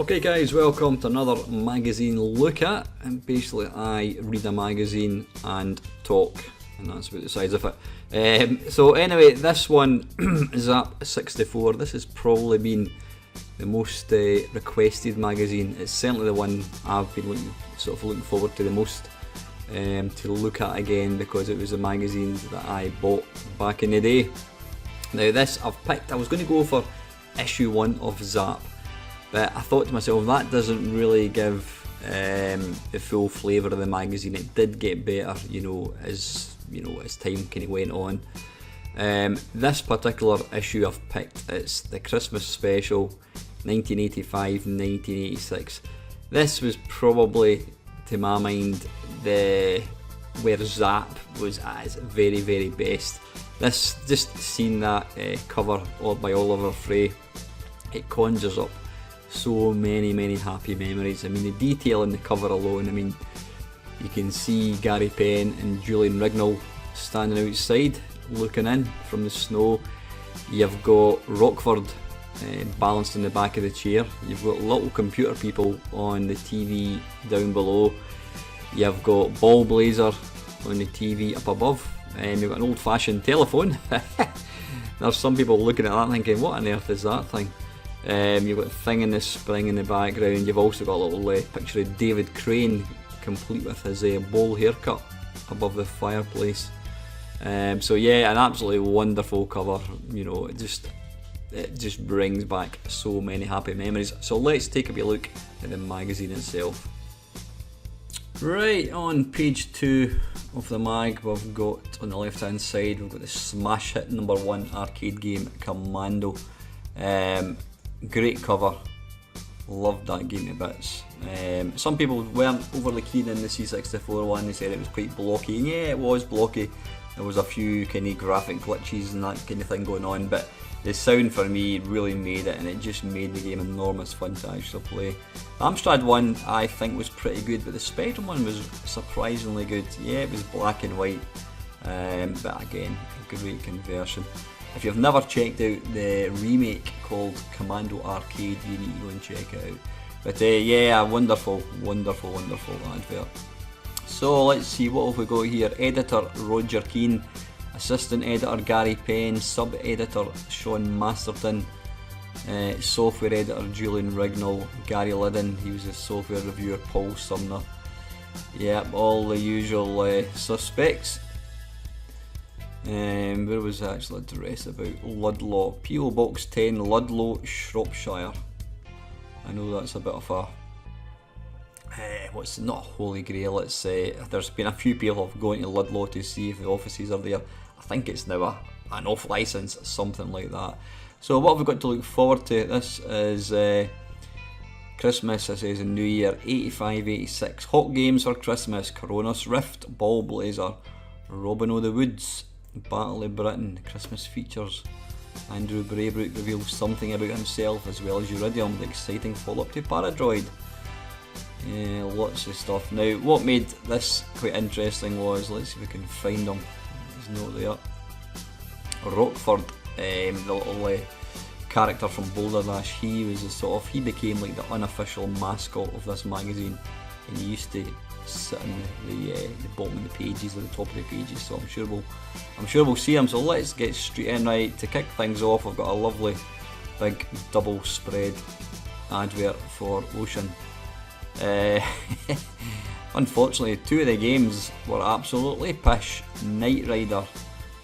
Okay guys, welcome to another magazine look at, and basically I read a magazine and talk, and that's about the size of it. So anyway, this one, Zzap 64, this has probably been the most requested magazine. It's certainly the one I've been looking forward to the most to look at again, because it was a magazine that I bought back in the day. Now this I was going to go for issue 1 of Zzap, but I thought to myself that doesn't really give the full flavour of the magazine. It did get better, as time kind of went on. This particular issue I've picked, it's the Christmas special, 1985-1986. This was probably, to my mind, where Zzap was at its very, very best. This, just seeing that cover by Oliver Frey, it conjures up so many happy memories. I mean, the detail in the cover alone, I mean, you can see Gary Penn and Julian Rignall standing outside looking in from the snow. You've got Rockford balanced in the back of the chair. You've got little computer people on the TV down below. You've got Ball Blazer on the TV up above. You've got an old-fashioned telephone. There's some people looking at that thinking, what on earth is that thing? You've got Thing in the Spring in the background. You've also got a little picture of David Crane, complete with his bowl haircut above the fireplace. So yeah, an absolutely wonderful cover. It just brings back so many happy memories. So let's take a wee look at the magazine itself. Right, on page 2 of the mag, we've got on the left hand side, we've got the smash hit #1 arcade game Commando. Great cover, loved that game to bits. Some people weren't overly keen in the C64 one, they said it was quite blocky, and yeah, it was blocky. There was a few kind of graphic glitches and that kind of thing going on, but the sound for me really made it, and it just made the game enormous fun to actually play. Amstrad one I think was pretty good, but the Spectrum one was surprisingly good. Yeah, it was black and white, but again, a great conversion. If you've never checked out the remake called Commando Arcade, you need to go and check it out. But yeah, a wonderful advert. So let's see, what have we got here? Editor Roger Keane, assistant editor Gary Penn, sub-editor Sean Masterton, software editor Julian Rignall, Gary Liddon, he was a software reviewer, Paul Sumner. Yep, all the usual suspects. Where was the actual address about? Ludlow, P.O. Box 10, Ludlow, Shropshire. I know that's a bit of a not a holy grail. It's there's been a few people have gone to Ludlow to see if the offices are there. I think it's now an off licence, something like that. So what have we got to look forward to? This is Christmas, this is a New Year, 85-86. Hot games for Christmas: Coronis Rift, Ball Blazer, Robin o' the Woods, Battle of Britain. Christmas features: Andrew Braybrook reveals something about himself, as well as Uridium, the exciting follow-up to Paradroid. Yeah, lots of stuff. Now, what made this quite interesting was, let's see if we can find him. He's not there. Rockford, the little character from Boulder Dash, he became like the unofficial mascot of this magazine, and he used to sit in the bottom of the pages or the top of the pages. So I'm sure we'll see him. So let's get straight in. Right, to kick things off, I've got a lovely big double spread advert for Ocean. Unfortunately, 2 of the games were absolutely pish: Knight Rider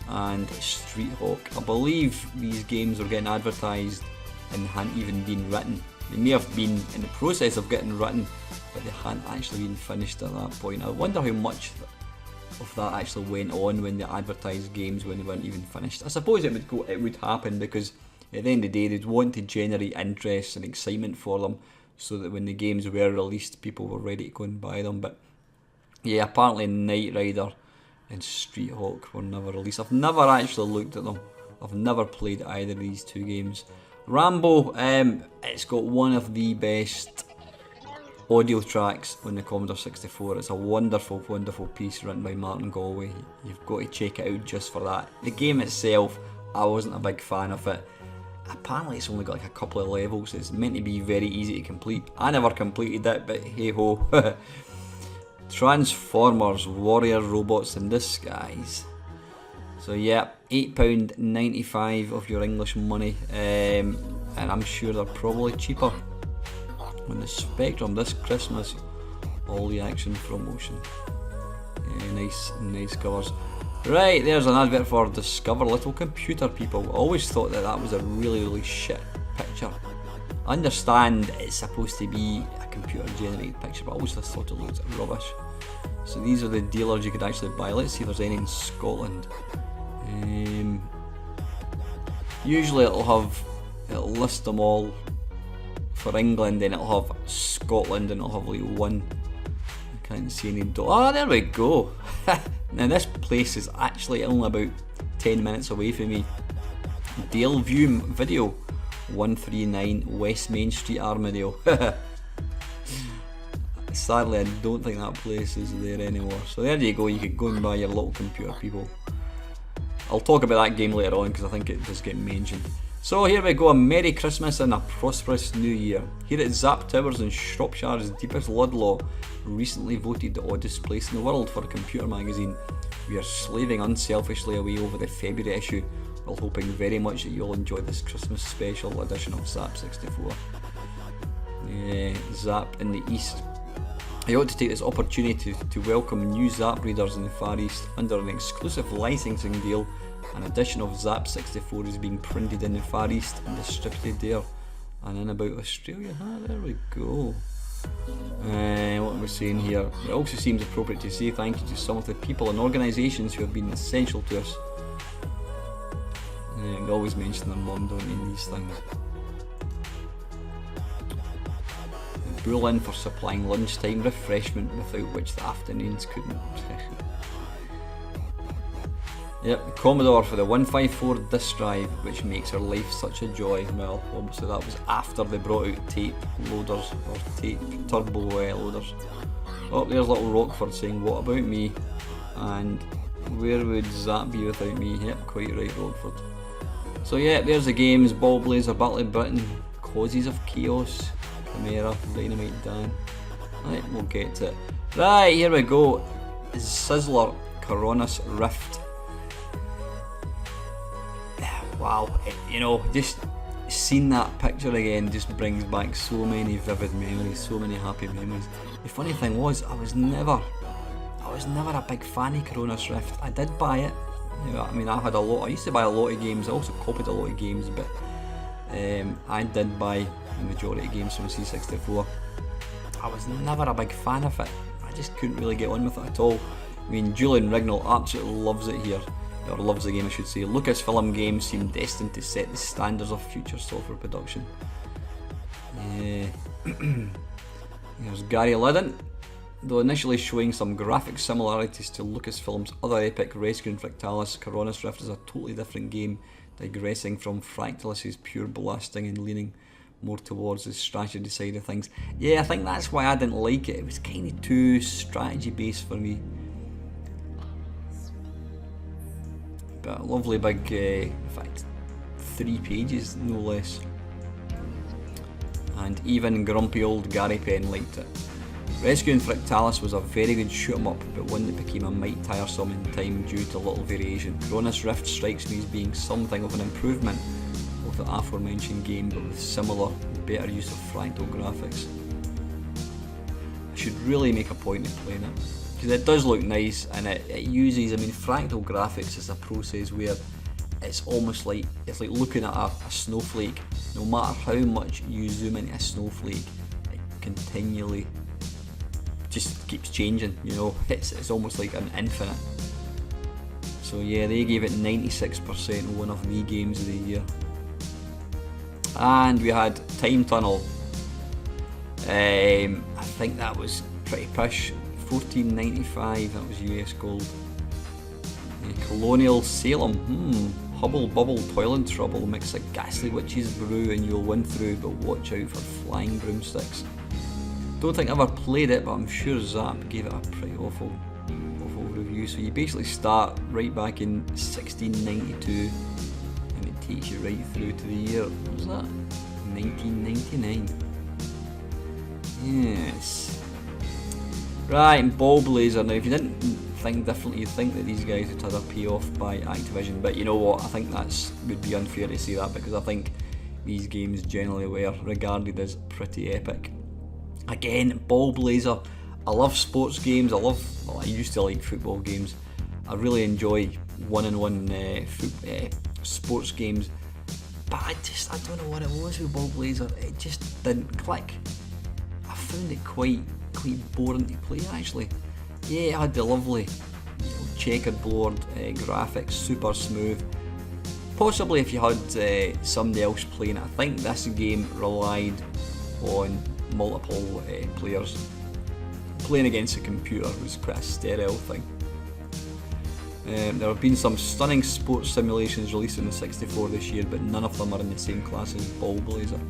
and Street Hawk. I believe these games were getting advertised and hadn't even been written. They may have been in the process of getting written, but they hadn't actually been finished at that point. I wonder how much of that actually went on when they advertised games when they weren't even finished. I suppose it would happen, because at the end of the day they'd want to generate interest and excitement for them, so that when the games were released, people were ready to go and buy them. But yeah, apparently Knight Rider and Street Hawk were never released. I've never actually looked at them. I've never played either of these 2 games. Rambo, it's got one of the best audio tracks on the Commodore 64. It's a wonderful piece written by Martin Galway. You've got to check it out just for that. The game itself, I wasn't a big fan of it. apparently it's only got like a couple of levels. It's meant to be very easy to complete. I never completed it, but hey ho. Transformers, warrior robots in disguise. So yeah, £8.95 of your English money, and I'm sure they're probably cheaper on the Spectrum this Christmas. All the action promotion. Yeah, nice covers. Right, there's an advert for Discover Little Computer People. I always thought that was a really shit picture. I understand it's supposed to be a computer generated picture, but I always just thought it looked rubbish. So these are the dealers you could actually buy. Let's see if there's any in Scotland. Usually it'll list them all for England, then it'll have Scotland, and it'll have like one. I can't see any. Oh, there we go. Now this place is actually only about 10 minutes away from me. Daleview Video, 139 West Main Street, Armadale. Sadly, I don't think that place is there anymore. So there you go, you could go and buy your Little Computer People. I'll talk about that game later on because I think it does get mentioned. So here we go, a Merry Christmas and a prosperous New Year. Here at Zzap Towers in Shropshire's deepest Ludlow, recently voted the oddest place in the world for a computer magazine. We are slaving unselfishly away over the February issue, while hoping very much that you'll enjoy this Christmas special edition of Zzap 64. Yeah, Zzap in the East. I ought to take this opportunity to welcome new Zzap readers in the Far East. Under an exclusive licensing deal, an edition of Zzap 64 is being printed in the Far East and distributed there and in about Australia. There we go. What am I saying here? It also seems appropriate to say thank you to some of the people and organisations who have been essential to us. We always mention their mum, don't we, in these things. Bull in for supplying lunchtime refreshment without which the afternoons couldn't. Yep, Commodore for the 154 disk drive, which makes our life such a joy. Well, obviously that was after they brought out tape loaders, or tape turbo loaders. Oh, there's little Rockford saying, what about me? And where would Zzap be without me? Yep, quite right, Rockford. So yeah, there's the games: Ball Blazer, Battle of Britain, Causes of Chaos, Chimera, Dynamite Dan. Right, we'll get to it. Right, here we go. Sizzler, Coronis Rift. Wow, just seeing that picture again just brings back so many vivid memories, so many happy memories. The funny thing was, I was never a big fan of Coronis Rift. I did buy it. I used to buy a lot of games. I also copied a lot of games, but I did buy the majority of games from C64. I was never a big fan of it. I just couldn't really get on with it at all. I mean, Julian Rignall absolutely loves it here. Or loves the game, I should say. Lucasfilm games seem destined to set the standards of future software production. Here's Gary Liddon. Though initially showing some graphic similarities to Lucasfilm's other epic Rescue and Fractalis, Coronis Rift is a totally different game, digressing from Fractalis' pure blasting and leaning more towards the strategy side of things. Yeah, I think that's why I didn't like it. It was kind of too strategy based for me. But a lovely big, in fact, 3 pages no less. And even grumpy old Gary Penn liked it. Rescue and Fractalis was a very good shoot 'em up, but one that became a mite tiresome in time due to little variation. Coronis Rift strikes me as being something of an improvement of the aforementioned game, but with similar, better use of fractal graphics. I should really make a point of playing it, because it does look nice, and it uses, fractal graphics is a process where it's almost like, it's like looking at a snowflake. No matter how much you zoom into a snowflake, it continually just keeps changing, it's almost like an infinite. So yeah, they gave it 96%, one of the games of the year. And we had Time Tunnel. I think that was pretty pish. $14.95, that was US gold. Colonial Salem, Hubble Bubble Toilet Trouble, mix a ghastly witch's brew and you'll win through, but watch out for flying broomsticks. Don't think I ever played it, but I'm sure Zzap gave it a pretty awful review. So you basically start right back in 1692 and it takes you right through to the year, what was that? 1999. Yes. Right, and Ball Blazer. Now, if you didn't think differently, you'd think that these guys had had a payoff by Activision, but you know what? I think that's would be unfair to say that, because I think these games generally were regarded as pretty epic. Again, Ball Blazer. I love sports games. I used to like football games. I really enjoy one-on-one sports games, but I don't know what it was with Ball Blazer. It just didn't click. I found it quite boring to play, actually. Yeah, it had the lovely checkered board graphics, super smooth. Possibly if you had somebody else playing it. I think this game relied on multiple players. Playing against a computer was quite a sterile thing. There have been some stunning sports simulations released on the 64 this year, but none of them are in the same class as Ball Blazer.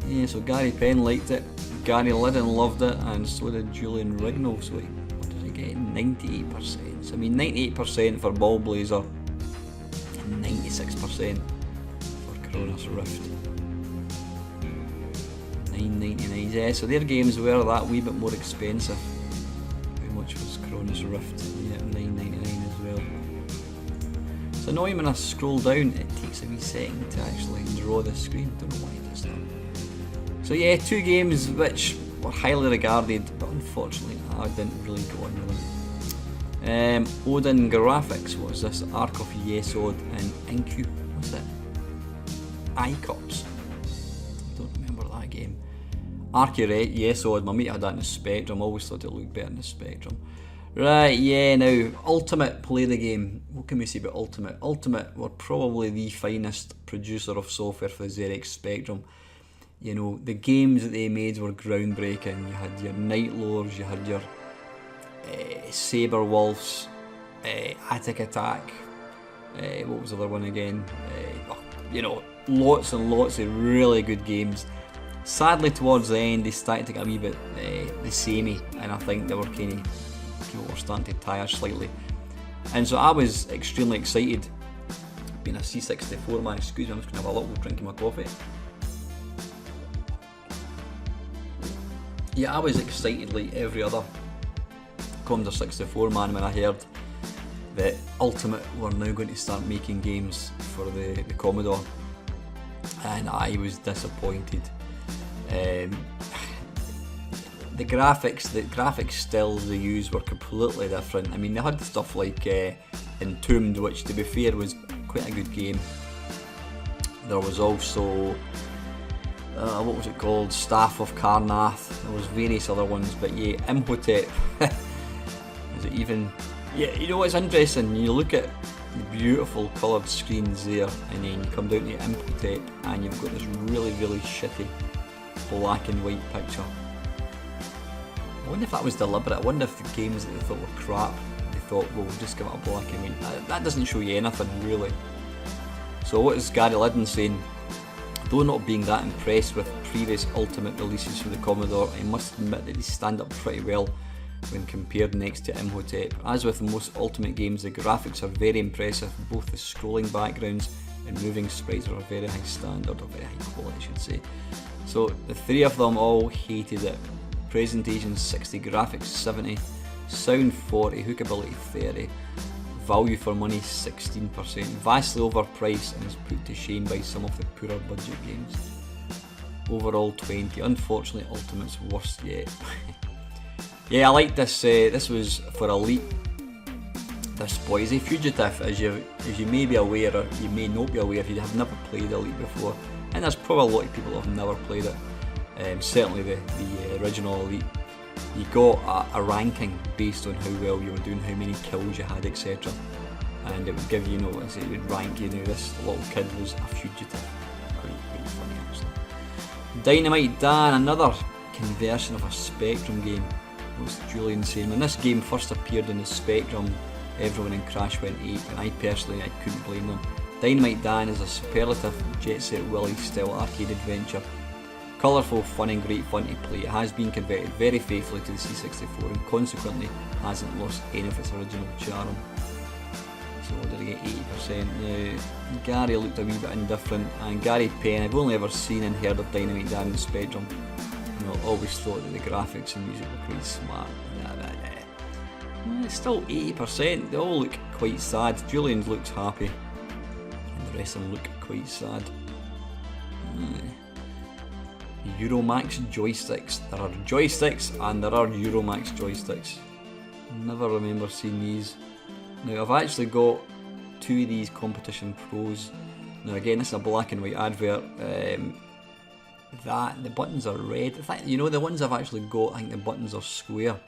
Yeah, so Gary Penn liked it, Gary Liddon loved it, and so did Julian Rignall. So what did he get? 98%. So I mean 98% for Ball Blazer and 96% for Cronus Rift. $9.99. Yeah, so their games were that wee bit more expensive. How much was Cronus Rift? Yeah, $9.99 as well. It's annoying when I scroll down, it takes a wee second to actually draw the screen. Don't know why it does that. So yeah, two games which were highly regarded, but unfortunately I didn't really go on with them. Odin Graphics, what was this? Ark of Yesod and Incu, what's that? Icops. Don't remember that game. Ark of Yesod, my mate had that in the Spectrum, always thought it looked better in the Spectrum. Right, yeah, now, Ultimate play the game. What can we say about Ultimate? Ultimate were probably the finest producer of software for the ZX Spectrum. You know, the games that they made were groundbreaking. You had your Night Lords, you had your Saber Wolves, Attic Attack, what was the other one again? You know, lots and lots of really good games. Sadly, towards the end, they started to get a wee bit the samey, and I think they were kind of were starting to tire slightly. And so I was extremely excited. Being a C64 man, excuse me, I'm just going to have a little drink of my coffee. Yeah, I was excited like every other Commodore 64 man when I heard that Ultimate were now going to start making games for the Commodore, and I was disappointed. The graphics stills they used were completely different. I mean, they had stuff like Entombed, which to be fair was quite a good game. There was also what was it called? Staff of Karnath. There was various other ones, but yeah, Imhotep. Is it even? Yeah, you know what's interesting? You look at the beautiful coloured screens there, and then you come down to Imhotep, and you've got this really shitty black and white picture. I wonder if that was deliberate. I wonder if the games that they thought were crap, they thought, well, we'll just give it a black and white. That doesn't show you anything, really. So what is Gary Liddon saying? Though not being that impressed with previous Ultimate releases for the Commodore, I must admit that they stand up pretty well when compared next to Imhotep. As with most Ultimate games, the graphics are very impressive. Both the scrolling backgrounds and moving sprites are a very high standard, or very high quality I should say. So the three of them all hated it. Presentation 60, graphics 70, sound 40, hookability 30, value for money 16%, vastly overpriced and is put to shame by some of the poorer budget games. Overall 20, unfortunately Ultimate's worst yet. Yeah, I like this, this was for Elite. This boy is a fugitive, as you may be aware, or you may not be aware if you have never played Elite before, and there's probably a lot of people who have never played it. Certainly the original Elite. You got a ranking based on how well you were doing, how many kills you had, etc. And it would give you, it would rank you. Now this little kid was a fugitive. Quite funny actually. Dynamite Dan, another conversion of a Spectrum game. Was Julian saying, when this game first appeared in the Spectrum, everyone in Crash went ape, and I couldn't blame them. Dynamite Dan is a superlative Jet Set Willy style arcade adventure. Colourful, fun and great fun to play. It has been converted very faithfully to the C64 and consequently hasn't lost any of its original charm. So what did I get? 80%. Now, Gary looked a wee bit indifferent, and Gary Penn, I've only ever seen and heard of Dynamite Dan and Spectrum. You know, always thought that the graphics and music were quite smart. Well, it's still 80%. They all look quite sad. Julian's looks happy, and the rest of them look quite sad. Euromax joysticks. There are joysticks and there are Euromax joysticks. Never remember seeing these. Now I've actually got 2 of these Competition Pros. Now again, this is a black and white advert. The buttons are red. In fact, you know, the ones I've actually got, I think the buttons are square.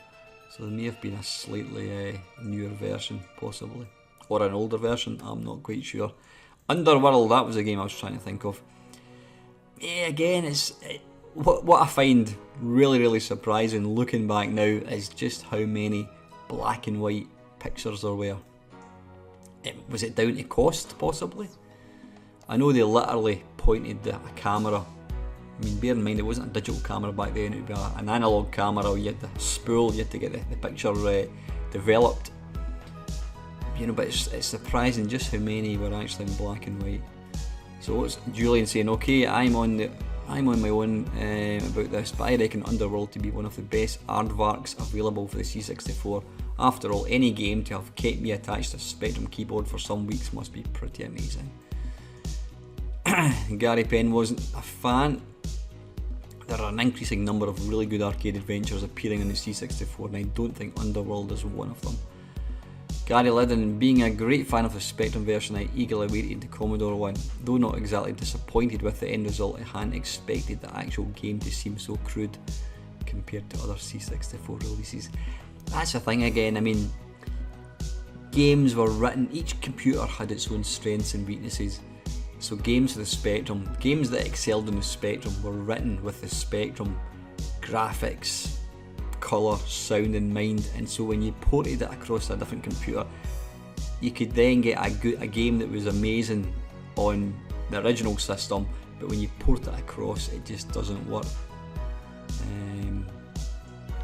So there may have been a slightly newer version, possibly. Or an older version, I'm not quite sure. Underworld, that was the game I was trying to think of. Yeah, again, what I find really, really surprising looking back now is just how many black and white pictures there were. Was it down to cost, possibly? I know they literally pointed a camera. I mean, bear in mind, it wasn't a digital camera back then, it would be an analogue camera. You had to spool, you had to get the picture developed. You know, but it's surprising just how many were actually in black and white. So what's Julian saying? Okay, I'm on my own about this, but I reckon Underworld to be one of the best aardvarks available for the C64. After all, any game to have kept me attached to a Spectrum keyboard for some weeks must be pretty amazing. Gary Penn wasn't a fan. There are an increasing number of really good arcade adventures appearing on the C64, and I don't think Underworld is one of them. Gary Liddon, being a great fan of the Spectrum version, I eagerly awaited the Commodore one. Though not exactly disappointed with the end result, I hadn't expected the actual game to seem so crude compared to other C64 releases. That's the thing again, I mean, games were written, each computer had its own strengths and weaknesses. So games for the Spectrum, games that excelled in the Spectrum were written with the Spectrum graphics, colour, sound in mind, and so when you ported it across a different computer, you could then get a game that was amazing on the original system, but when you port it across, it just doesn't work.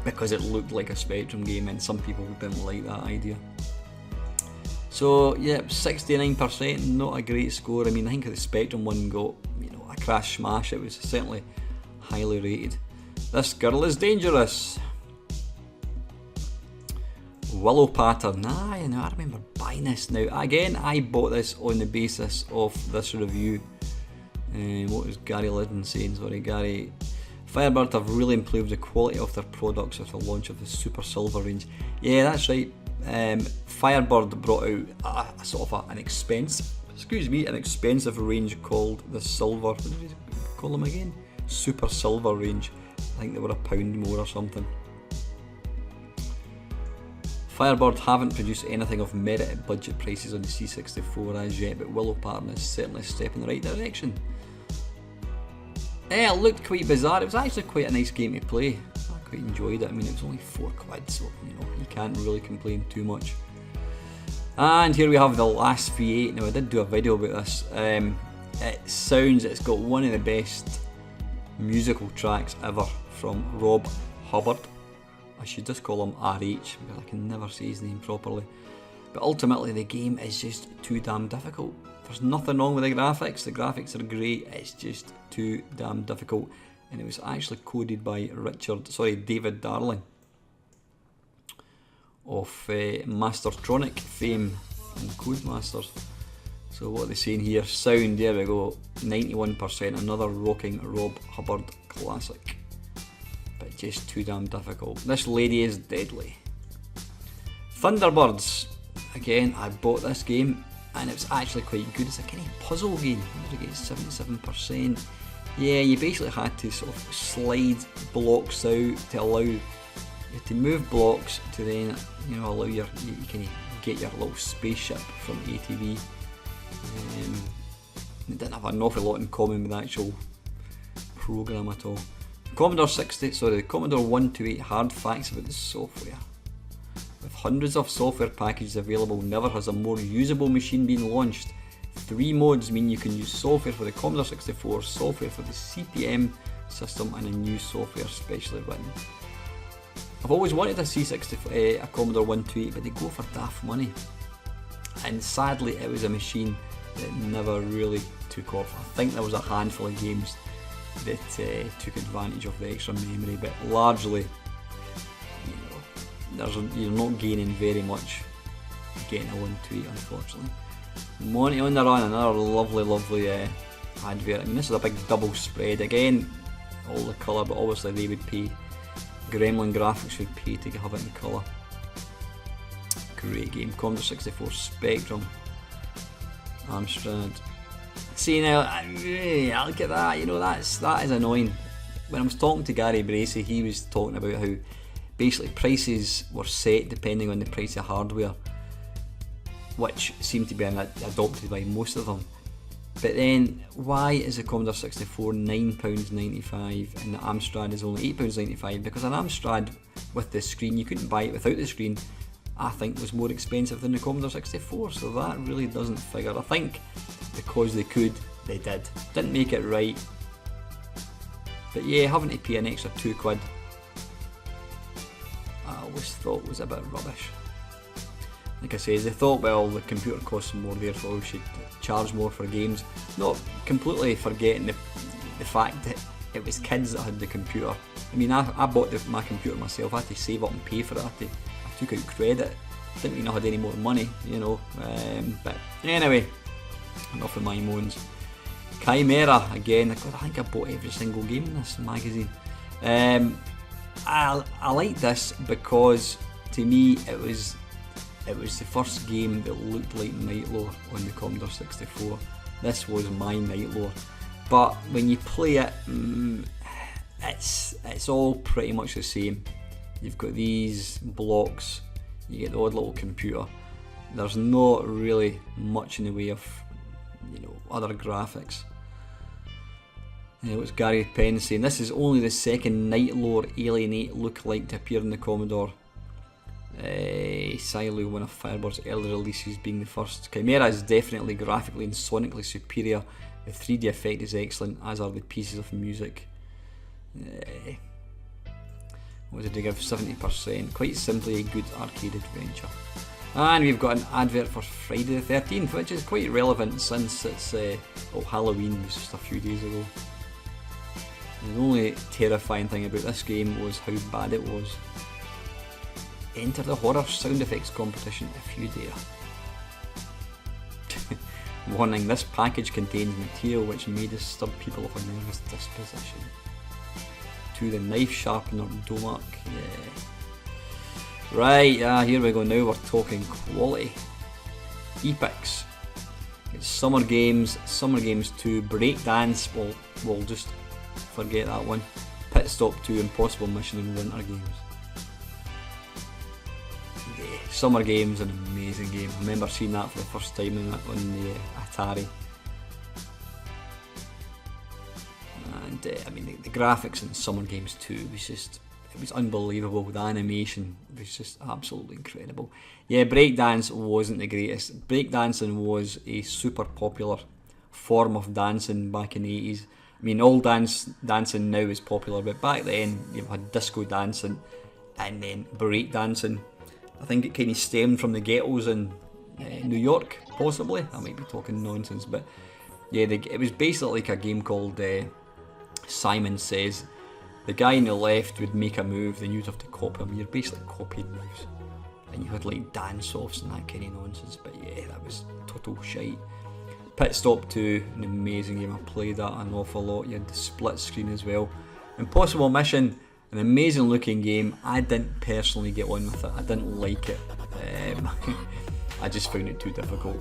Because it looked like a Spectrum game, and some people didn't like that idea. So yeah, 69%, not a great score. I mean, I think the Spectrum one got, you know, a crash smash. It was certainly highly rated. This girl is dangerous. Willow Pattern. You know, I remember buying this. Now again, I bought this on the basis of this review. What was Gary Liddon saying? Sorry, Gary. Firebird have really improved the quality of their products with the launch of the Super Silver range. Yeah, that's right. Firebird brought out a sort of an expensive range called the Silver. What did we call them again? Super Silver range. I think they were £1 more or something. Firebird haven't produced anything of merit at budget prices on the C64 as yet, but Willow Pattern is certainly a step in the right direction. Yeah, it looked quite bizarre. It was actually quite a nice game to play. I quite enjoyed it. I mean, it was only £4, so you know, you can't really complain too much. And here we have the last V8. Now I did do a video about this. It's got one of the best musical tracks ever from Rob Hubbard. I should just call him RH because I can never say his name properly. But ultimately the game is just too damn difficult. There's nothing wrong with the graphics are great, it's just too damn difficult. And it was actually coded by David Darling of Mastertronic fame and Codemasters. So what are they saying here? Sound, there we go, 91%, another rocking Rob Hubbard classic. But just too damn difficult. This lady is deadly. Thunderbirds. Again, I bought this game and it was actually quite good. It's a kind of puzzle game. I get 77%. Yeah, you basically had to sort of slide blocks out to allow you to move blocks to then, you know, allow you kind of get your little spaceship from A to B. It didn't have an awful lot in common with the actual program at all. The Commodore 128 hard facts about the software. With hundreds of software packages available, never has a more usable machine been launched. 3 modes mean you can use software for the Commodore 64, software for the CPM system, and a new software specially written. I've always wanted a Commodore 128, but they go for daft money. and sadly it was a machine that never really took off. I think there was a handful of games that took advantage of the extra memory, but largely, you're not gaining very much getting a 128, unfortunately. Monty on the Run, another lovely advert. I mean, this is a big double spread again, all the colour, but obviously they would pay. Gremlin Graphics would pay to have it in colour. Great game. Commodore 64 Spectrum. Amstrad. See now, I'll get that. That is annoying. When I was talking to Gary Bracey, he was talking about how basically prices were set depending on the price of hardware, which seemed to be adopted by most of them. But then, why is the Commodore 64 £9.95 and the Amstrad is only £8.95? Because an Amstrad with the screen, you couldn't buy it without the screen, I think was more expensive than the Commodore 64, so that really doesn't figure. I think because they could, they did. Didn't make it right. But yeah, having to pay an extra £2, I always thought was a bit rubbish. Like I say, they thought, well, the computer costs more, therefore we should charge more for games. Not completely forgetting the fact that it was kids that had the computer. I mean, I bought my computer myself. I had to save up and pay for it. I took out credit. Didn't mean I had any more money, But anyway, enough of my moans. Chimera again. I think I bought every single game in this magazine. I like this because to me it was the first game that looked like Night Lore on the Commodore 64. This was my Night Lore, but when you play it, it's all pretty much the same. You've got these blocks, you get the odd little computer. There's not really much in the way of other graphics. What's Gary Penn saying? This is only the second Night Lore Alien 8 lookalike to appear in the Commodore. Silo, one of Firebird's early releases, being the first. Chimera is definitely graphically and sonically superior. The 3D effect is excellent, as are the pieces of music. What did they give? 70%. Quite simply a good arcade adventure. And we've got an advert for Friday the 13th, which is quite relevant since it's Halloween was just a few days ago. And the only terrifying thing about this game was how bad it was. Enter the horror sound effects competition if you dare. Warning, this package contains material which may disturb people of a nervous disposition. To the knife sharpener Domark, yeah. Right, here we go now, we're talking quality. Epics. It's Summer Games 2, Breakdance, we'll just forget that one. Pit Stop 2, Impossible Mission and Winter Games. Yeah, Summer Games, an amazing game. I remember seeing that for the first time on the Atari. And I mean, the graphics in Summer Games 2 was just, it was unbelievable. The animation was just absolutely incredible. Yeah, breakdance wasn't the greatest. Breakdancing was a super popular form of dancing back in the 80s. I mean, all dancing now is popular, but back then you had disco dancing and then breakdancing. I think it kind of stemmed from the ghettos in New York, possibly. I might be talking nonsense, but yeah, it was basically like a game called Simon Says. The guy on the left would make a move, then you'd have to copy him. You're basically copying moves. And you had like dance-offs and that kind of nonsense, but yeah, that was total shite. Pit Stop 2, an amazing game. I played that an awful lot. You had the split screen as well. Impossible Mission, an amazing looking game. I didn't personally get on with it. I didn't like it. I just found it too difficult.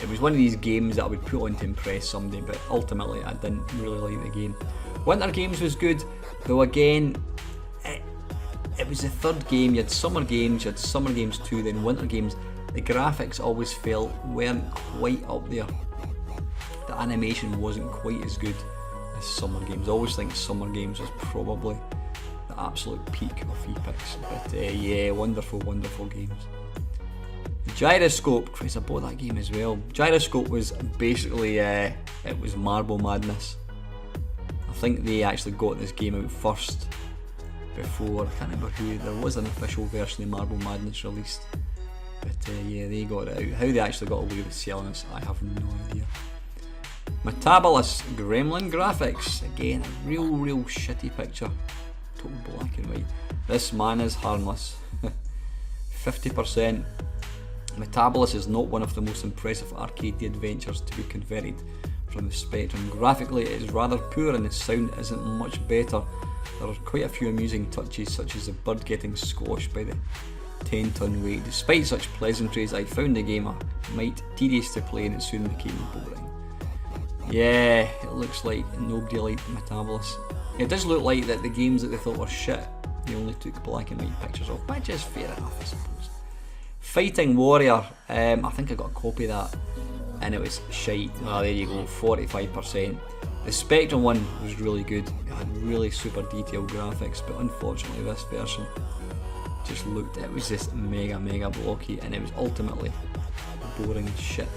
It was one of these games that I would put on to impress somebody, but ultimately I didn't really like the game. Winter Games was good, though again, it was the third game. You had Summer Games, you had Summer Games 2, then Winter Games. The graphics always felt weren't quite up there. The animation wasn't quite as good as Summer Games. I always think Summer Games was probably the absolute peak of Epics. But yeah, wonderful, wonderful games. Gyroscope, Christ, I bought that game as well. Gyroscope was basically, it was Marble Madness. I think they actually got this game out first before, I can't remember who, there was an official version of Marble Madness released. But yeah, they got it out. How they actually got away with selling this, I have no idea. Metabolus Gremlin graphics. Again, a real shitty picture. Total black and white. This man is harmless. 50%. Metabolus is not one of the most impressive arcade adventures to be converted from the Spectrum. Graphically it is rather poor and the sound isn't much better. There are quite a few amusing touches, such as the bird getting squashed by the 10-ton weight. Despite such pleasantries, I found the game a mite tedious to play and it soon became boring. Yeah, it looks like nobody liked Metabolus. It does look like that the games that they thought were shit, they only took black and white pictures of, which is fair enough, I suppose. Fighting Warrior, I think I got a copy of that and it was shite. Well, there you go, 45%. The Spectrum one was really good, it had really super detailed graphics, but unfortunately this version just looked, it was just mega blocky and it was ultimately boring as shit.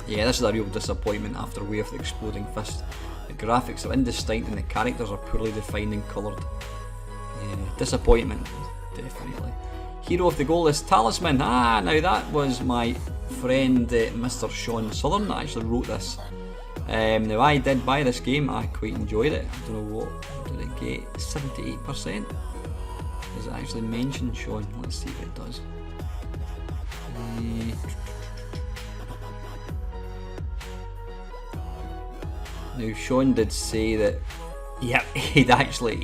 Yeah, this is a real disappointment after Way of the Exploding Fist. The graphics are indistinct and the characters are poorly defined and coloured. Yeah, disappointment, definitely. Hero of the Goalless Talisman. Now that was my friend Mr. Sean Southern that actually wrote this. Now I did buy this game, I quite enjoyed it. I don't know what did it get, 78%? Does it actually mention Sean? Let's see if it does. Now Sean did say that he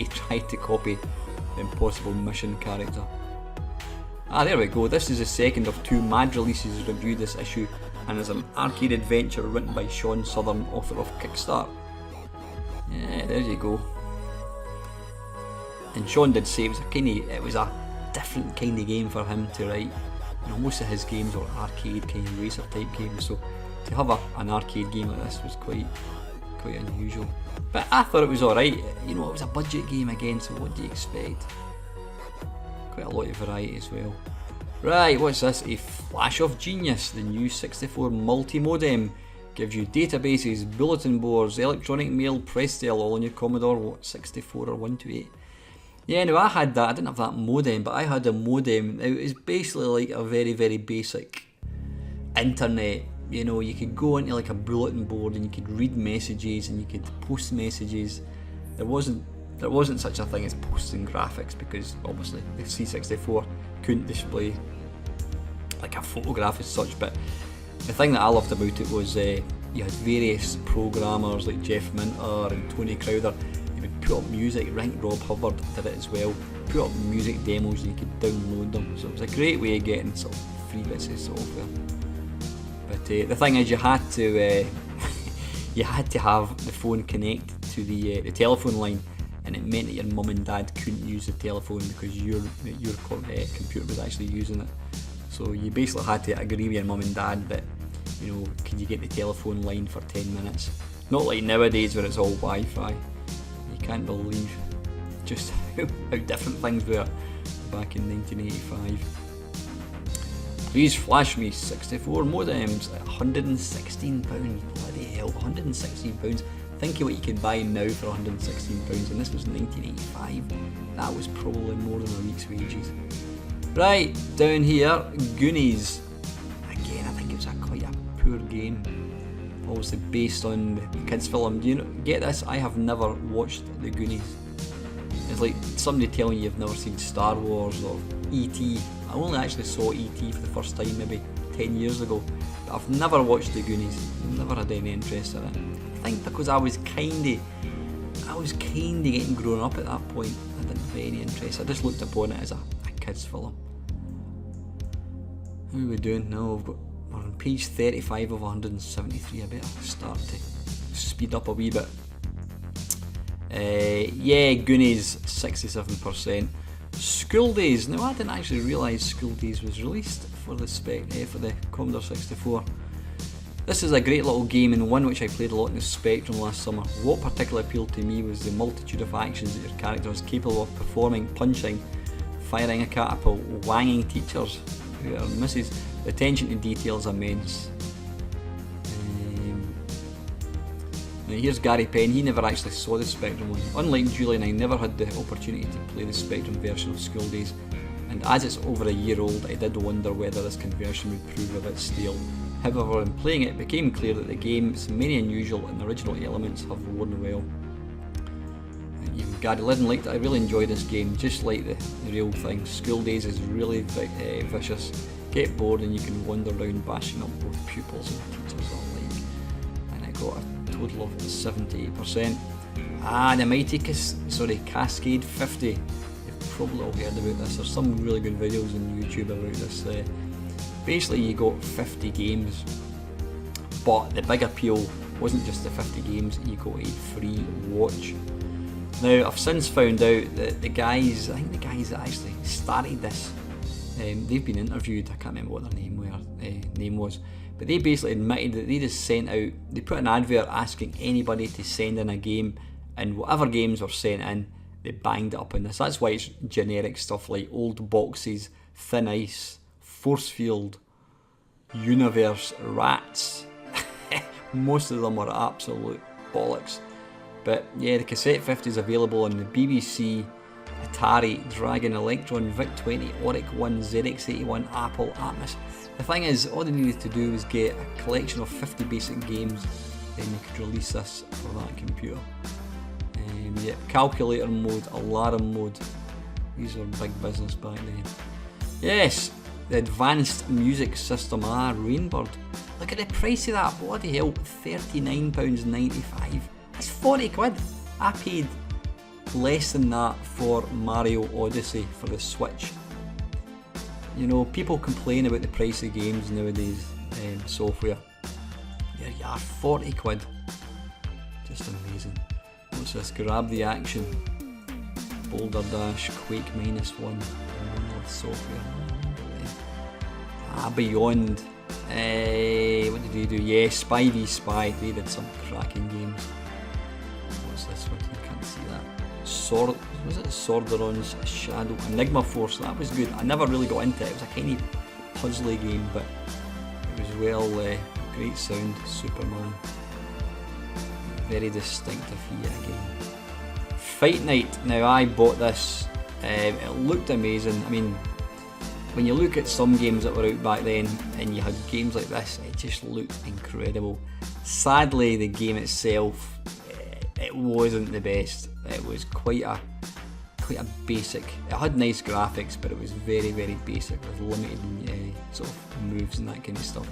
tried to copy the Impossible Mission character. There we go, this is the second of 2 Mad releases reviewed this issue and is an arcade adventure written by Sean Southern, author of Kickstart. Yeah, there you go. And Sean did say it was a different kind of game for him to write. You know, most of his games were arcade kind of racer type games, so to have an arcade game like this was quite unusual. But I thought it was alright. You know, it was a budget game again, so what do you expect? Quite a lot of variety as well. Right, what's this? A flash of genius. The new 64 multi-modem gives you databases, bulletin boards, electronic mail, press sale, all on your Commodore 64 or 128. Yeah, no, I had that. I didn't have that modem, but I had a modem. It was basically like a very basic internet. You know, you could go into like a bulletin board and you could read messages and you could post messages. There wasn't such a thing as posting graphics because obviously the C64 couldn't display like a photograph as such, but the thing that I loved about it was you had various programmers like Jeff Minter and Tony Crowder. You would put up music, I think Rob Hubbard did it as well, put up music demos and you could download them, so it was a great way of getting sort of free bits of software. But the thing is, you had to have the phone connect to the telephone line, and it meant that your mum and dad couldn't use the telephone because your computer was actually using it. So you basically had to agree with your mum and dad that, you know, can you get the telephone line for 10 minutes? Not like nowadays where it's all Wi-Fi. You can't believe just how different things were back in 1985. Please flash me 64 modems at £116. Bloody hell, £116. Think of what you could buy now for £116, and this was 1985. That was probably more than a week's wages. Right, down here, Goonies. Again, I think it was quite a poor game. Obviously based on the kids' film. Do you know, get this? I have never watched the Goonies. It's like somebody telling you you've never seen Star Wars or E.T. I only actually saw E.T. for the first time maybe 10 years ago, but I've never watched the Goonies, never had any interest in it. I think because I was kinda getting grown up at that point, I didn't have any interest. I just looked upon it as a kids film. How are we doing now? We're on page 35 of 173, I better start to speed up a wee bit. Yeah, Goonies, 67%. School Days. Now I didn't actually realise School Days was released for the Commodore 64. This is a great little game and one which I played a lot in the Spectrum last summer. What particularly appealed to me was the multitude of actions that your character is capable of performing: punching, firing a catapult, wanging teachers who are misses. The attention to detail is immense. Now here's Gary Penn. He never actually saw the Spectrum one. Unlike Julian, I never had the opportunity to play the Spectrum version of School Days, and as it's over a year old, I did wonder whether this conversion would prove a bit stale. However, in playing it became clear that the game's many unusual and original elements have worn well. Gary Liddon liked it. I really enjoyed this game, just like the real thing. School days is really vicious. Get bored and you can wander around bashing up both pupils and teachers alike. And I got a total of 78%. The mighty Cascade 50. You've probably all heard about this. There's some really good videos on YouTube about this. Basically, you got 50 games, but the big appeal wasn't just the 50 games. You got a free watch. Now, I've since found out that the guys that actually started this, they've been interviewed. I can't remember what their name was, but they basically admitted that they just they put an advert asking anybody to send in a game, and whatever games were sent in, they banged it up in this. That's why it's generic stuff like Old Boxes, Thin Ice, Force Field, Universe, Rats. Most of them are absolute bollocks. But yeah, the Cassette 50 is available on the BBC, Atari, Dragon, Electron, VIC-20, Oric 1, ZX81, Apple, Atmos. The thing is, all they needed to do was get a collection of 50 basic games, then they could release this for that computer. Yeah, calculator mode, alarm mode, these were big business back then. Yes, the Advanced Music System, Rainbird. Look at the price of that, bloody hell, £39.95. That's 40 quid. I paid less than that for Mario Odyssey for the Switch. You know, people complain about the price of games nowadays, software. There you are, 40 quid. Just amazing. What's this? Grab the Action. Boulder Dash, Quake -1. Software. Beyond. What did they do? Yeah, Spy v Spy. They did some cracking games. What's this one? I can't see that. Was it Sorderon's Shadow? Enigma Force. That was good. I never really got into it. It was a kind of puzzly game, but it was well. Great sound. Superman. Very distinctive game. Fight Night. Now I bought this. It looked amazing. I mean, when you look at some games that were out back then and you had games like this, it just looked incredible. Sadly, the game itself, it wasn't the best. It was quite a basic. It had nice graphics, but it was very, very basic with limited sort of moves and that kind of stuff.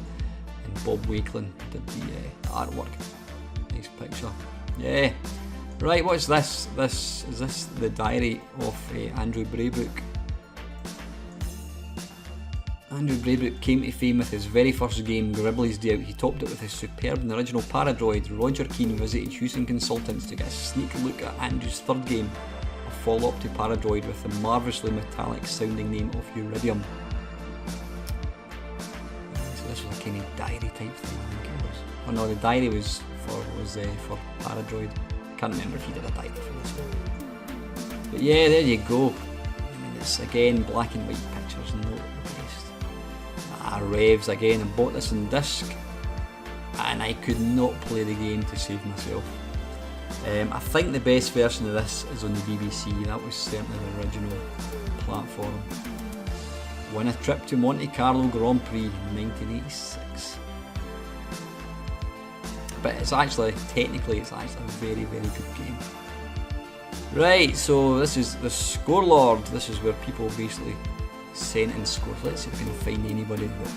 And Bob Wakelin did the artwork. Nice picture. Yeah. Right, what's this? Is this the diary of Andrew Braybrook? Andrew Braybrook came to fame with his very first game, Gribbly's Day Out. He topped it with his superb and original Paradroid. Roger Keane visited Houston Consultants to get a sneak look at Andrew's third game, a follow-up to Paradroid with the marvellously metallic sounding name of Uridium. So this was a kind of diary type thing, I think it was. Oh no, the diary was for Paradroid. Can't remember if he did a diary for this one. But yeah, there you go. I mean, it's again black and white pictures, no best. Revs again. I bought this on disc and I could not play the game to save myself. I think the best version of this is on the BBC. That was certainly the original platform. Won a trip to Monte Carlo Grand Prix in 1986. But technically it's actually a very, very good game. Right, so this is the Score Lord. This is where people basically sent in scores. Let's see if we can find anybody that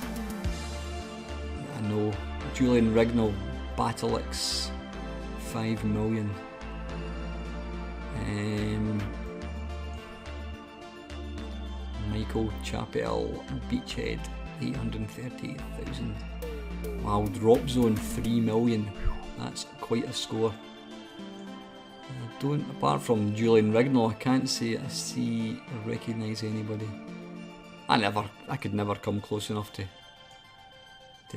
I know. Julian Rignall, Battlex, 5 million. Michael Chappell, Beachhead, 838,000. Wow, Drop Zone, 3 million. That's quite a score. Apart from Julian Rignall, I can't see or recognise anybody. I could never come close enough to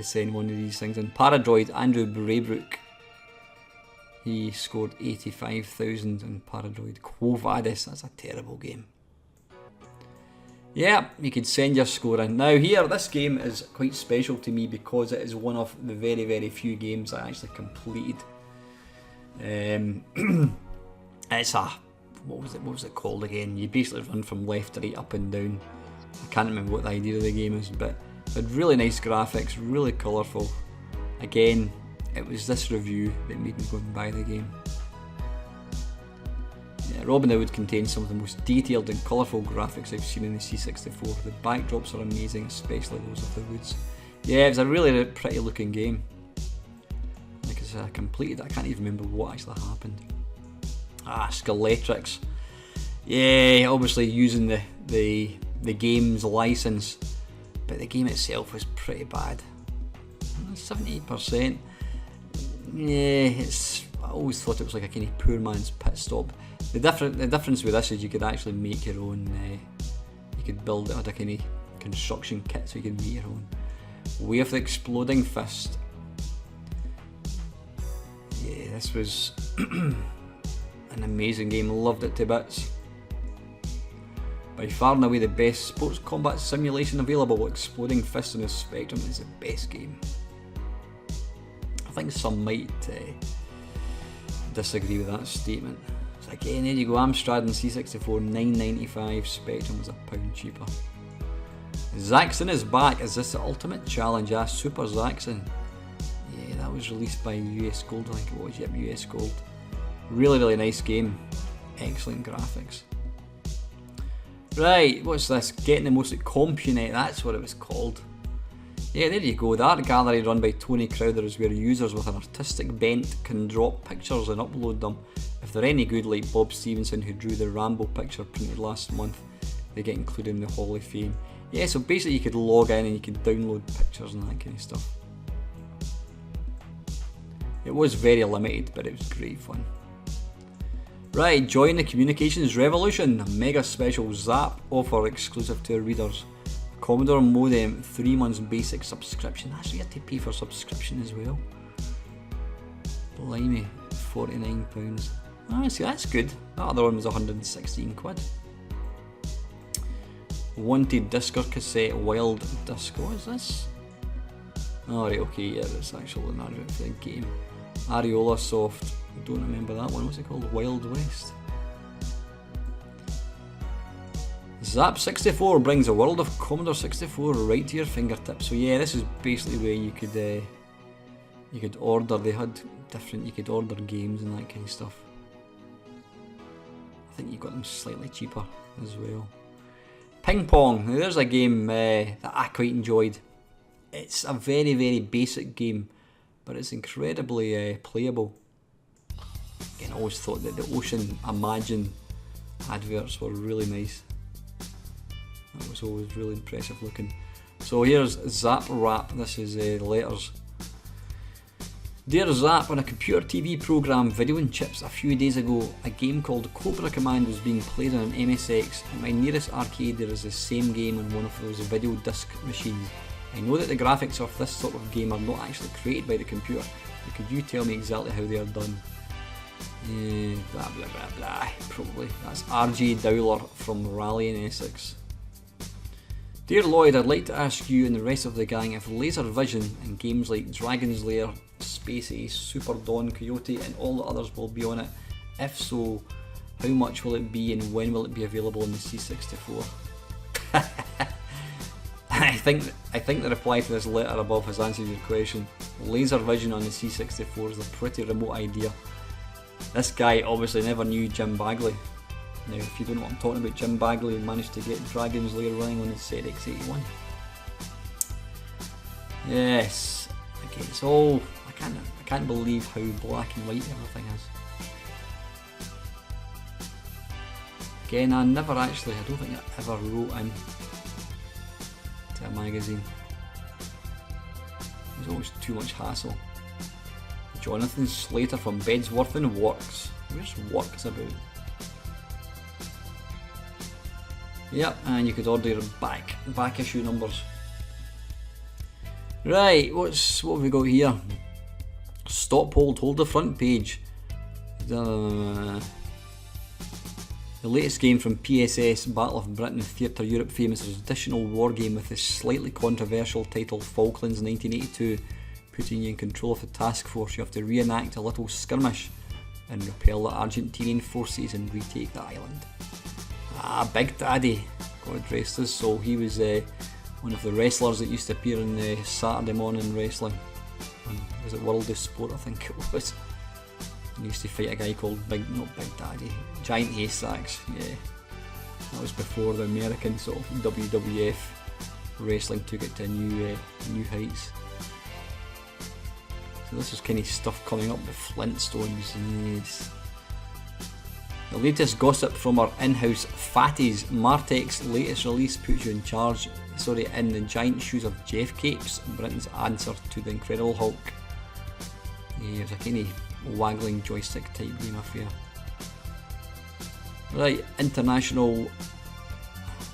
send one of these things in. Paradroid, Andrew Braybrook. He scored 85,000 in Paradroid. Quo Vadis, that's a terrible game. Yeah, you could send your score in. Now here, this game is quite special to me because it is one of the very, very few games I actually completed. It's what was it called again? You basically run from left to right, up and down. I can't remember what the idea of the game is, but it had really nice graphics, really colourful. Again, it was this review that made me go and buy the game. Yeah, Robin Hood contains some of the most detailed and colourful graphics I've seen in the C64. The backdrops are amazing, especially those of the woods. Yeah, it was a really pretty looking game. Like I said, I completed it. I can't even remember what actually happened. Skeletrix. Yeah, obviously using the game's license, but the game itself was pretty bad. 78%. Yeah, I always thought it was like a kind of poor man's pit stop. The difference with this is you could actually make your own. You could build it with a kind of construction kit, so you could make your own. Way of the Exploding Fist. Yeah, this was an amazing game. Loved it to bits. By far and away the best sports combat simulation available. Exploding Fist on the Spectrum is the best game. I think some might disagree with that statement. So again, there you go. Amstrad and C64, $9.95. Spectrum was £1 cheaper. Zaxxon is back. Is this the ultimate challenge? Super Zaxxon. Yeah, that was released by US Gold. I think it was. Yep, US Gold. Really, really nice game. Excellent graphics. Right, what's this? Getting the most at CompuNet, that's what it was called. Yeah, there you go. The art gallery run by Tony Crowther is where users with an artistic bent can drop pictures and upload them. If they're any good, like Bob Stevenson, who drew the Rambo picture printed last month, they get included in the Hall of Fame. Yeah, so basically you could log in and you could download pictures and that kind of stuff. It was very limited, but it was great fun. Right, join the communications revolution. A mega special Zzap offer exclusive to our readers. Commodore modem, 3 months basic subscription. That's you have to pay for subscription as well. Blimey, £49. Ah, see, that's good. That other one was 116 quid. Wanted disc or cassette, wild disc. What is this? Alright, okay, yeah, it's actually an advert for the game. Areola Soft. Don't remember that one. What's it called? Wild West. Zzap 64 brings a world of Commodore 64 right to your fingertips. So yeah, this is basically where you could order. They had different. You could order games and that kind of stuff. I think you got them slightly cheaper as well. Ping Pong. Now there's a game that I quite enjoyed. It's a very, very basic game, but it's incredibly playable. Again, I always thought that the Ocean Imagine adverts were really nice. That was always really impressive looking. So here's Zzap Rap. This is the letters. Dear Zzap, on a computer TV program Video and Chips a few days ago, a game called Cobra Command was being played on an MSX. At my nearest arcade there is the same game on one of those video disc machines. I know that the graphics of this sort of game are not actually created by the computer, but could you tell me exactly how they are done? Blah blah blah blah. Probably. That's RJ Dowler from Raleigh in Essex. Dear Lloyd, I'd like to ask you and the rest of the gang if laser vision and games like Dragon's Lair, Space Ace, Super Dawn, Coyote and all the others will be on it. If so, how much will it be and when will it be available on the C64? I think the reply to this letter above has answered your question. Laser vision on the C64 is a pretty remote idea. This guy obviously never knew Jim Bagley. Now, if you don't know what I'm talking about, Jim Bagley managed to get Dragon's Lair running on his ZX81. Yes. Okay, it's all. I can't believe how black and white everything is. Again, I don't think I ever wrote in to a magazine. There's always too much hassle. Jonathan Slater from Bedsworth and Works. Where's Works about? Yep, and you could order your back issue numbers. Right, what have we got here? Stop, hold the front page. The latest game from PSS, Battle of Britain Theatre Europe famous additional war game with the slightly controversial title Falklands 1982, putting you in control of the task force. You have to reenact a little skirmish and repel the Argentinian forces and retake the island. Ah, Big Daddy. God rest his soul. He was one of the wrestlers that used to appear in the Saturday morning wrestling. Was it World of Sport, I think it was. And he used to fight a guy called not Big Daddy, Giant Haystacks, yeah. That was before the American sort of WWF wrestling took it to new heights. So this is kind of stuff coming up with Flintstones, yes. The latest gossip from our in-house fatties, Martek's latest release puts you in the giant shoes of Jeff Capes, Britain's answer to the Incredible Hulk. Yeah, it was a kind of waggling joystick type game, I fear. Right, international,